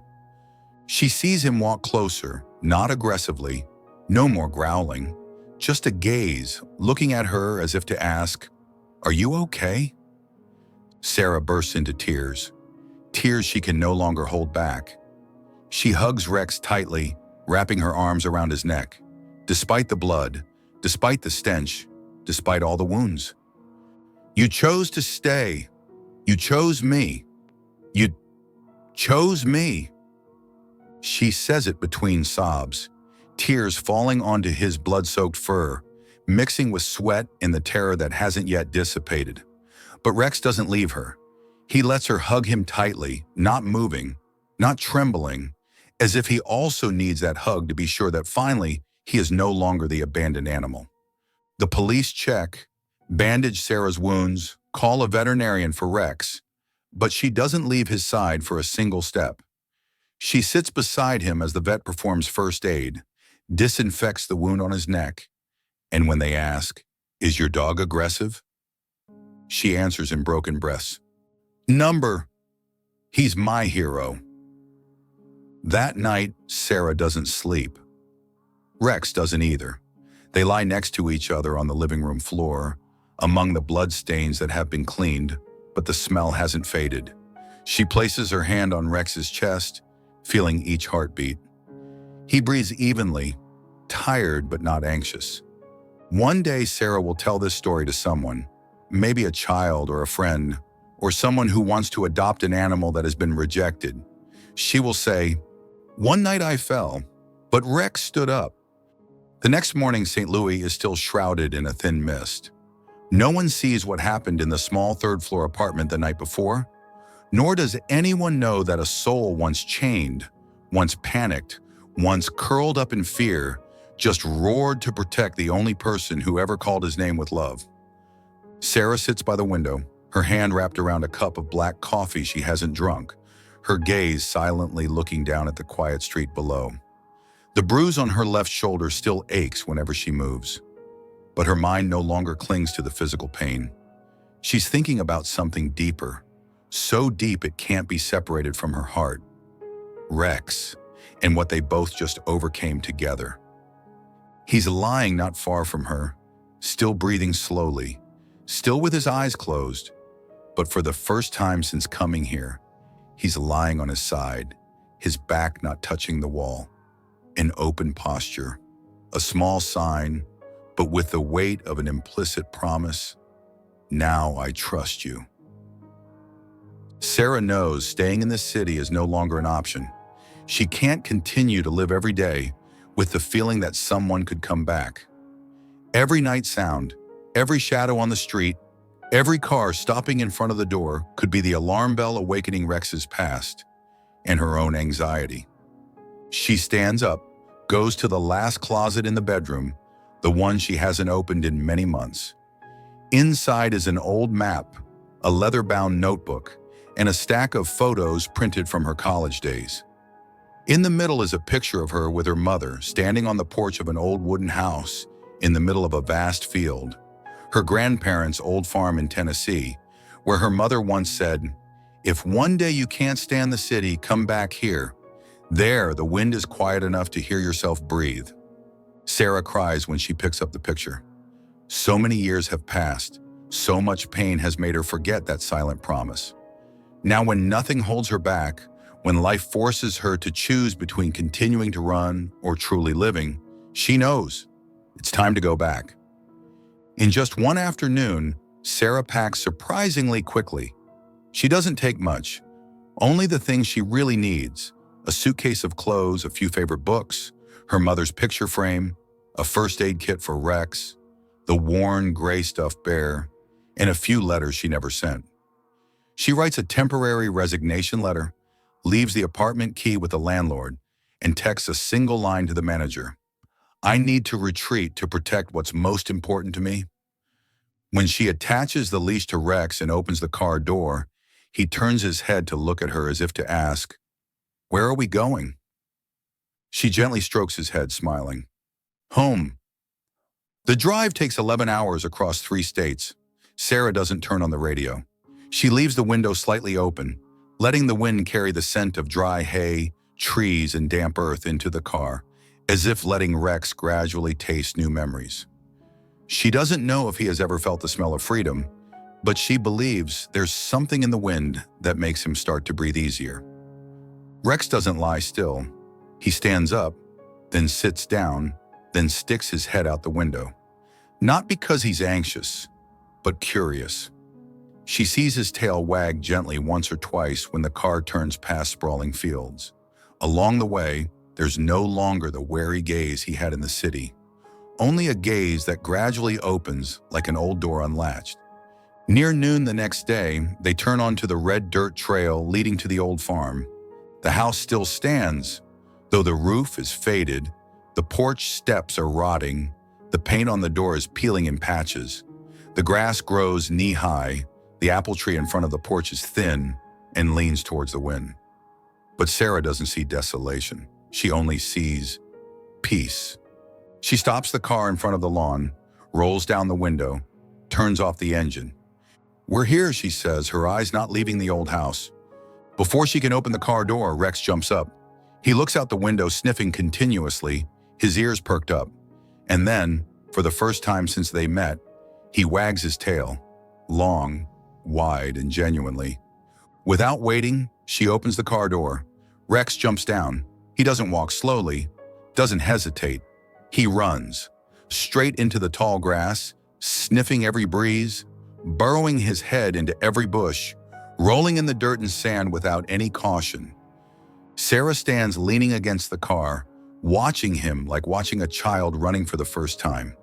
She sees him walk closer, not aggressively, no more growling, just a gaze, looking at her as if to ask, "Are you okay?" Sarah bursts into tears, tears she can no longer hold back. She hugs Rex tightly, wrapping her arms around his neck, despite the blood, despite the stench, despite all the wounds. "You chose to stay. You chose me. You Chose me." She says it between sobs, tears falling onto his blood-soaked fur, mixing with sweat and the terror that hasn't yet dissipated. But Rex doesn't leave her. He lets her hug him tightly, not moving, not trembling, as if he also needs that hug to be sure that finally he is no longer the abandoned animal. The police check, bandage Sarah's wounds, call a veterinarian for Rex, but she doesn't leave his side for a single step. She sits beside him as the vet performs first aid, disinfects the wound on his neck, and when they ask, "Is your dog aggressive?" she answers in broken breaths, "Number. He's my hero." That night, Sarah doesn't sleep. Rex doesn't either. They lie next to each other on the living room floor, among the blood stains that have been cleaned, but the smell hasn't faded. She places her hand on Rex's chest, feeling each heartbeat. He breathes evenly, tired but not anxious. One day, Sarah will tell this story to someone, maybe a child or a friend, or someone who wants to adopt an animal that has been rejected. She will say, "One night I fell, but Rex stood up." The next morning, St. Louis is still shrouded in a thin mist. No one sees what happened in the small third-floor apartment the night before, nor does anyone know that a soul once chained, once panicked, once curled up in fear, just roared to protect the only person who ever called his name with love. Sarah sits by the window, her hand wrapped around a cup of black coffee she hasn't drunk, her gaze silently looking down at the quiet street below. The bruise on her left shoulder still aches whenever she moves, but her mind no longer clings to the physical pain. She's thinking about something deeper, so deep it can't be separated from her heart. Rex, and what they both just overcame together. He's lying not far from her, still breathing slowly, still with his eyes closed, but for the first time since coming here, he's lying on his side, his back not touching the wall. An open posture, a small sign, but with the weight of an implicit promise, "Now I trust you." Sarah knows staying in this city is no longer an option. She can't continue to live every day with the feeling that someone could come back. Every night sound, every shadow on the street, every car stopping in front of the door could be the alarm bell awakening Rex's past and her own anxiety. She stands up, goes to the last closet in the bedroom, the one she hasn't opened in many months. Inside is an old map, a leather-bound notebook, and a stack of photos printed from her college days. In the middle is a picture of her with her mother standing on the porch of an old wooden house in the middle of a vast field, her grandparents' old farm in Tennessee, where her mother once said, "If one day you can't stand the city, come back here. There, the wind is quiet enough to hear yourself breathe." Sarah cries when she picks up the picture. So many years have passed, so much pain has made her forget that silent promise. Now when nothing holds her back, when life forces her to choose between continuing to run or truly living, she knows it's time to go back. In just one afternoon, Sarah packs surprisingly quickly. She doesn't take much, only the things she really needs: a suitcase of clothes, a few favorite books, her mother's picture frame, a first aid kit for Rex, the worn gray stuffed bear, and a few letters she never sent. She writes a temporary resignation letter, leaves the apartment key with the landlord, and texts a single line to the manager: "I need to retreat to protect what's most important to me." When she attaches the leash to Rex and opens the car door, he turns his head to look at her as if to ask, "Where are we going?" She gently strokes his head, smiling. "Home." The drive takes 11 hours across 3 states. Sarah doesn't turn on the radio. She leaves the window slightly open, letting the wind carry the scent of dry hay, trees, and damp earth into the car, as if letting Rex gradually taste new memories. She doesn't know if he has ever felt the smell of freedom, but she believes there's something in the wind that makes him start to breathe easier. Rex doesn't lie still. He stands up, then sits down, then sticks his head out the window. Not because he's anxious, but curious. She sees his tail wag gently once or twice when the car turns past sprawling fields. Along the way, there's no longer the wary gaze he had in the city, only a gaze that gradually opens like an old door unlatched. Near noon the next day, they turn onto the red dirt trail leading to the old farm. The house still stands, though the roof is faded, the porch steps are rotting, the paint on the door is peeling in patches. The grass grows knee-high, the apple tree in front of the porch is thin and leans towards the wind. But Sarah doesn't see desolation. She only sees peace. She stops the car in front of the lawn, rolls down the window, turns off the engine. "We're here," she says, her eyes not leaving the old house. Before she can open the car door, Rex jumps up. He looks out the window, sniffing continuously, his ears perked up. And then, for the first time since they met, he wags his tail, long, wide, and genuinely. Without waiting, she opens the car door. Rex jumps down. He doesn't walk slowly, doesn't hesitate. He runs, straight into the tall grass, sniffing every breeze, burrowing his head into every bush, rolling in the dirt and sand without any caution. Sarah stands leaning against the car, watching him like watching a child running for the first time.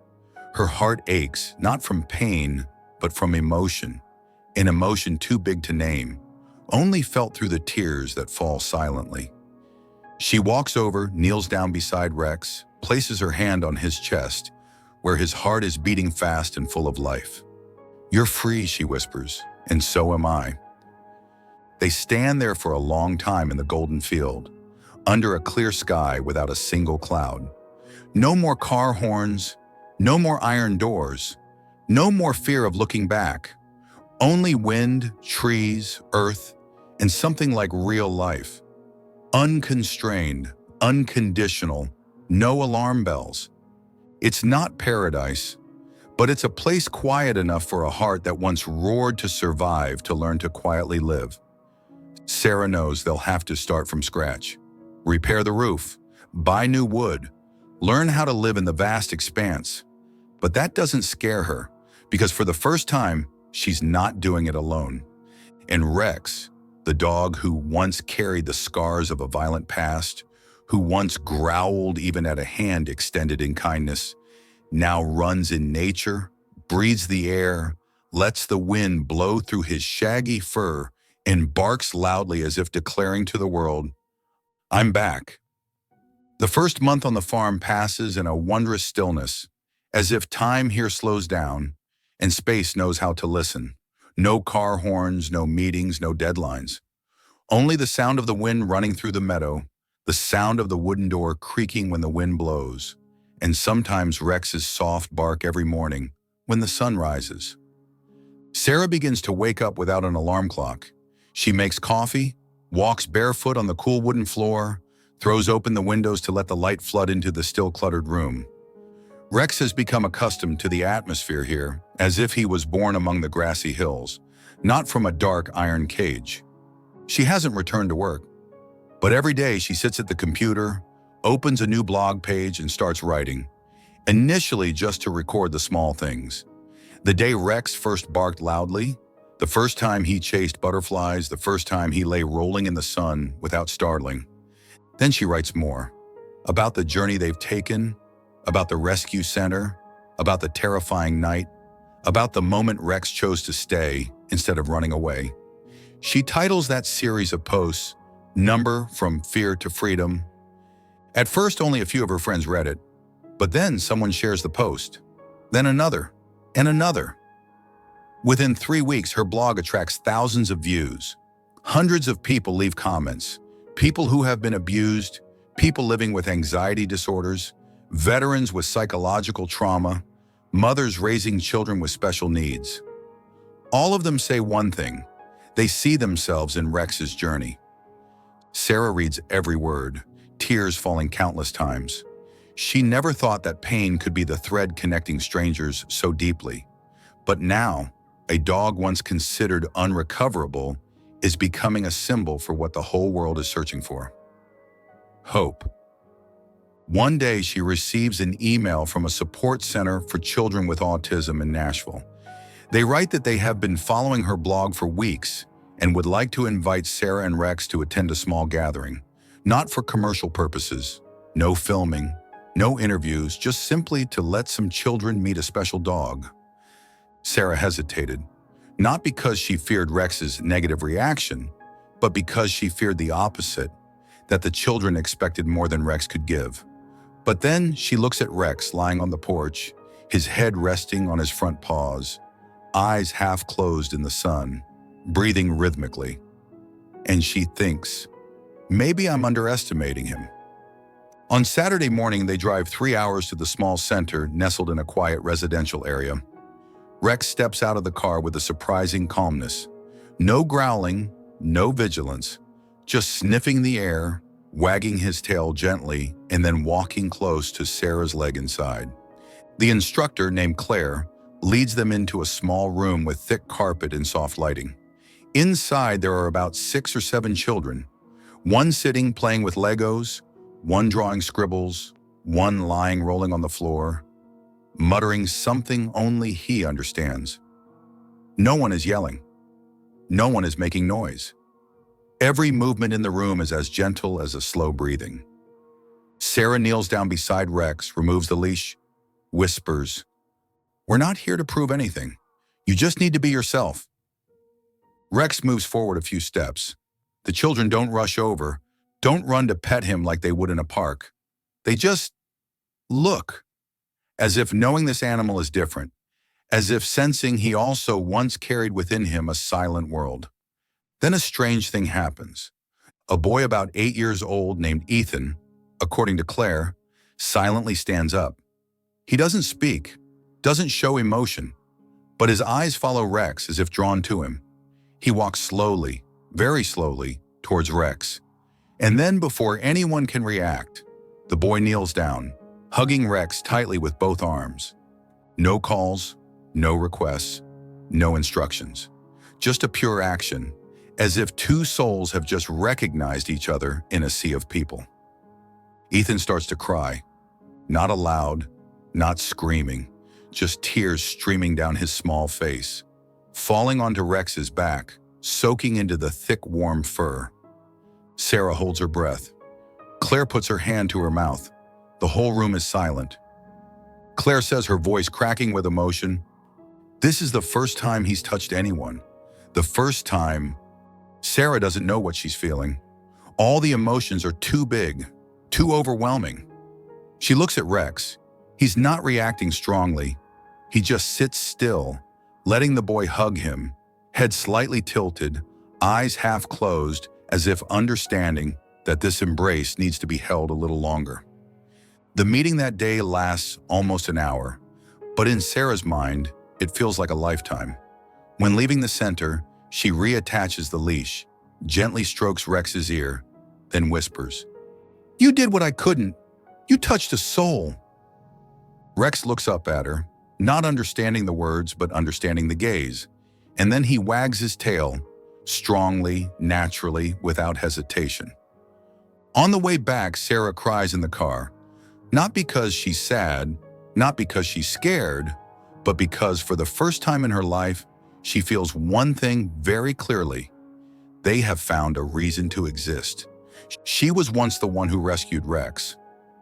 Her heart aches, not from pain, but from emotion, an emotion too big to name, only felt through the tears that fall silently. She walks over, kneels down beside Rex, places her hand on his chest, where his heart is beating fast and full of life. "You're free," she whispers, "and so am I." They stand there for a long time in the golden field, under a clear sky without a single cloud. No more car horns, no more iron doors, no more fear of looking back. Only wind, trees, earth, and something like real life. Unconstrained, unconditional, no alarm bells. It's not paradise, but it's a place quiet enough for a heart that once roared to survive to learn to quietly live. Sarah knows they'll have to start from scratch. Repair the roof, buy new wood, learn how to live in the vast expanse. But that doesn't scare her, because for the first time, she's not doing it alone. And Rex, the dog who once carried the scars of a violent past, who once growled even at a hand extended in kindness, now runs in nature, breathes the air, lets the wind blow through his shaggy fur, and barks loudly as if declaring to the world, "I'm back." The first month on the farm passes in a wondrous stillness, as if time here slows down, and space knows how to listen. No car horns, no meetings, no deadlines. Only the sound of the wind running through the meadow, the sound of the wooden door creaking when the wind blows, and sometimes Rex's soft bark every morning when the sun rises. Sarah begins to wake up without an alarm clock. She makes coffee, walks barefoot on the cool wooden floor, throws open the windows to let the light flood into the still cluttered room. Rex has become accustomed to the atmosphere here, as if he was born among the grassy hills, not from a dark iron cage. She hasn't returned to work, but every day she sits at the computer, opens a new blog page and starts writing, initially just to record the small things. The day Rex first barked loudly, the first time he chased butterflies, the first time he lay rolling in the sun without startling. Then she writes more, about the journey they've taken, about the rescue center, about the terrifying night, about the moment Rex chose to stay instead of running away. She titles that series of posts, "Number from Fear to Freedom." At first, only a few of her friends read it, but then someone shares the post, then another, and another. Within 3 weeks, her blog attracts thousands of views. Hundreds of people leave comments, people who have been abused, people living with anxiety disorders, veterans with psychological trauma, mothers raising children with special needs. All of them say one thing: they see themselves in Rex's journey. Sarah reads every word, tears falling countless times. She never thought that pain could be the thread connecting strangers so deeply. But now, a dog once considered unrecoverable is becoming a symbol for what the whole world is searching for: hope. One day, she receives an email from a support center for children with autism in Nashville. They write that they have been following her blog for weeks and would like to invite Sarah and Rex to attend a small gathering, not for commercial purposes, no filming, no interviews, just simply to let some children meet a special dog. Sarah hesitated, not because she feared Rex's negative reaction, but because she feared the opposite, that the children expected more than Rex could give. But then she looks at Rex lying on the porch, his head resting on his front paws, eyes half closed in the sun, breathing rhythmically. And she thinks, maybe I'm underestimating him. On Saturday morning, they drive 3 hours to the small center nestled in a quiet residential area. Rex steps out of the car with a surprising calmness. No growling, no vigilance, just sniffing the air, wagging his tail gently, and then walking close to Sarah's leg inside. The instructor, named Claire, leads them into a small room with thick carpet and soft lighting. Inside, there are about 6 or 7 children, one sitting playing with Legos, one drawing scribbles, one lying rolling on the floor, muttering something only he understands. No one is yelling. No one is making noise. Every movement in the room is as gentle as a slow breathing. Sarah kneels down beside Rex, removes the leash, whispers, "We're not here to prove anything. You just need to be yourself." Rex moves forward a few steps. The children don't rush over, don't run to pet him like they would in a park. They just look, as if knowing this animal is different, as if sensing he also once carried within him a silent world. Then a strange thing happens. A boy about 8 years old named Ethan, according to Claire, silently stands up. He doesn't speak, doesn't show emotion, but his eyes follow Rex as if drawn to him. He walks slowly, very slowly, towards Rex. And then before anyone can react, the boy kneels down, hugging Rex tightly with both arms. No calls, no requests, no instructions. Just a pure action, as if 2 souls have just recognized each other in a sea of people. Ethan starts to cry, not aloud, not screaming, just tears streaming down his small face, falling onto Rex's back, soaking into the thick, warm fur. Sarah holds her breath. Claire puts her hand to her mouth. The whole room is silent. Claire says, her voice cracking with emotion, "This is the first time he's touched anyone. The first time." Sarah doesn't know what she's feeling. All the emotions are too big, too overwhelming. She looks at Rex. He's not reacting strongly. He just sits still, letting the boy hug him, head slightly tilted, eyes half closed, as if understanding that this embrace needs to be held a little longer. The meeting that day lasts almost an hour, but in Sarah's mind, it feels like a lifetime. When leaving the center, she reattaches the leash, gently strokes Rex's ear, then whispers, "You did what I couldn't. You touched a soul." Rex looks up at her, not understanding the words but understanding the gaze, and then he wags his tail, strongly, naturally, without hesitation. On the way back, Sarah cries in the car, not because she's sad, not because she's scared, but because for the first time in her life, she feels one thing very clearly. They have found a reason to exist. She was once the one who rescued Rex,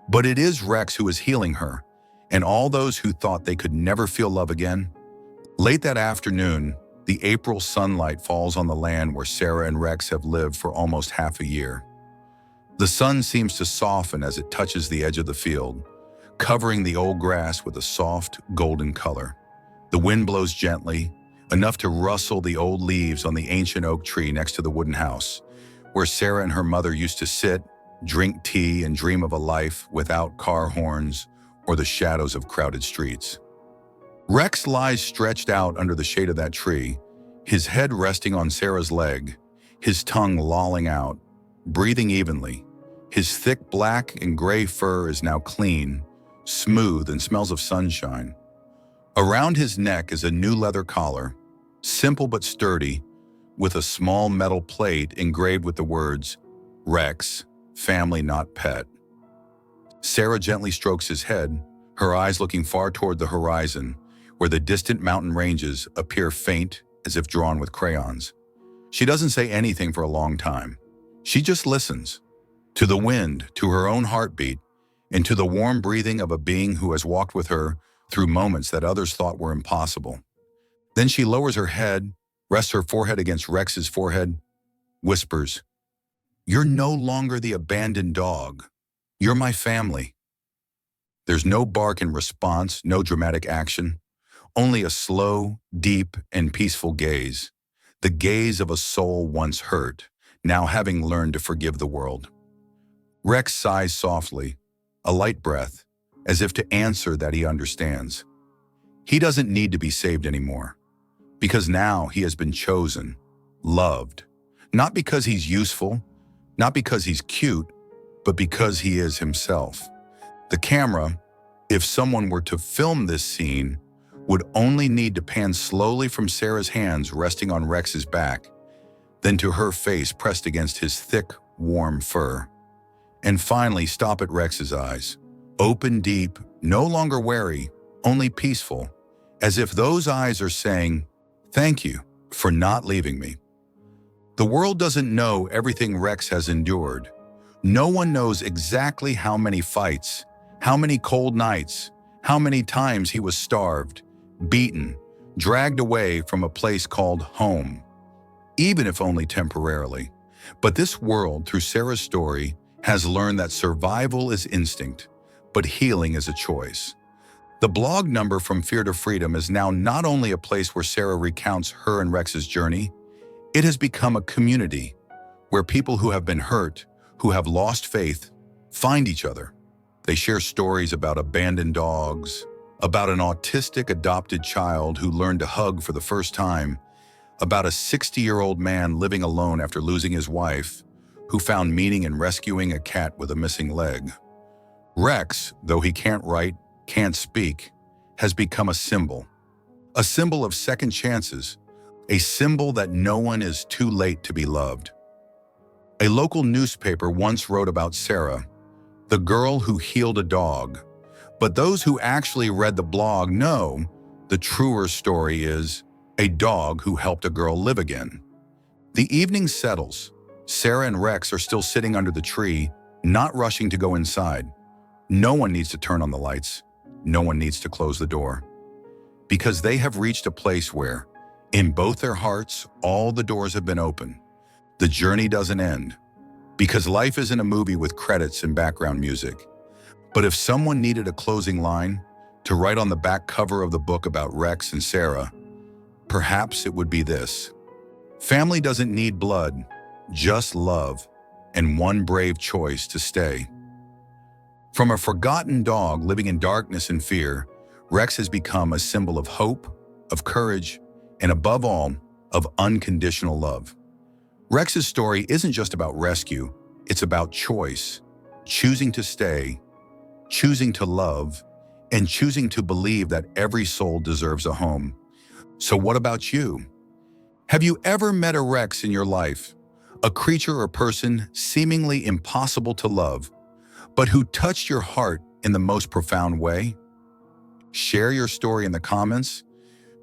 but it is Rex who is healing her, and all those who thought they could never feel love again. Late that afternoon, the April sunlight falls on the land where Sarah and Rex have lived for almost half a year. The sun seems to soften as it touches the edge of the field, covering the old grass with a soft, golden color. The wind blows gently, enough to rustle the old leaves on the ancient oak tree next to the wooden house, where Sarah and her mother used to sit, drink tea, and dream of a life without car horns or the shadows of crowded streets. Rex lies stretched out under the shade of that tree, his head resting on Sarah's leg, his tongue lolling out, breathing evenly. His thick black and gray fur is now clean, smooth, and smells of sunshine. Around his neck is a new leather collar, simple but sturdy, with a small metal plate engraved with the words, "Rex, family not pet." Sarah gently strokes his head, her eyes looking far toward the horizon, where the distant mountain ranges appear faint as if drawn with crayons. She doesn't say anything for a long time. She just listens. To the wind, to her own heartbeat, and to the warm breathing of a being who has walked with her through moments that others thought were impossible. Then she lowers her head, rests her forehead against Rex's forehead, whispers, "You're no longer the abandoned dog. You're my family." There's no bark in response, no dramatic action, only a slow, deep, and peaceful gaze. The gaze of a soul once hurt, now having learned to forgive the world. Rex sighs softly, a light breath, as if to answer that he understands. He doesn't need to be saved anymore, because now he has been chosen, loved, not because he's useful, not because he's cute, but because he is himself. The camera, if someone were to film this scene, would only need to pan slowly from Sarah's hands resting on Rex's back, then to her face pressed against his thick, warm fur. And finally stop at Rex's eyes, open deep, no longer wary, only peaceful, as if those eyes are saying, "Thank you for not leaving me." The world doesn't know everything Rex has endured. No one knows exactly how many fights, how many cold nights, how many times he was starved, beaten, dragged away from a place called home, even if only temporarily. But this world, through Sarah's story, has learned that survival is instinct, but healing is a choice. The blog number From Fear to Freedom is now not only a place where Sarah recounts her and Rex's journey, it has become a community where people who have been hurt, who have lost faith, find each other. They share stories about abandoned dogs, about an autistic adopted child who learned to hug for the first time, about a 60-year-old man living alone after losing his wife, who found meaning in rescuing a cat with a missing leg. Rex, though he can't write, can't speak, has become a symbol of second chances, a symbol that no one is too late to be loved. A local newspaper once wrote about Sarah, the girl who healed a dog. But those who actually read the blog know the truer story is a dog who helped a girl live again. The evening settles. Sarah and Rex are still sitting under the tree, not rushing to go inside. No one needs to turn on the lights. No one needs to close the door. Because they have reached a place where, in both their hearts, all the doors have been open. The journey doesn't end. Because life isn't a movie with credits and background music. But if someone needed a closing line to write on the back cover of the book about Rex and Sarah, perhaps it would be this: family doesn't need blood, just love, and one brave choice to stay. From a forgotten dog living in darkness and fear, Rex has become a symbol of hope, of courage, and above all, of unconditional love. Rex's story isn't just about rescue, it's about choice, choosing to stay, choosing to love, and choosing to believe that every soul deserves a home. So what about you? Have you ever met a Rex in your life? A creature or person seemingly impossible to love, but who touched your heart in the most profound way? Share your story in the comments,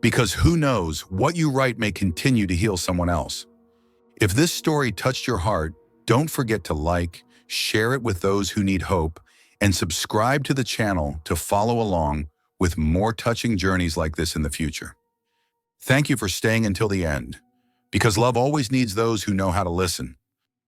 because who knows, what you write may continue to heal someone else. If this story touched your heart, don't forget to like, share it with those who need hope, and subscribe to the channel to follow along with more touching journeys like this in the future. Thank you for staying until the end, because love always needs those who know how to listen.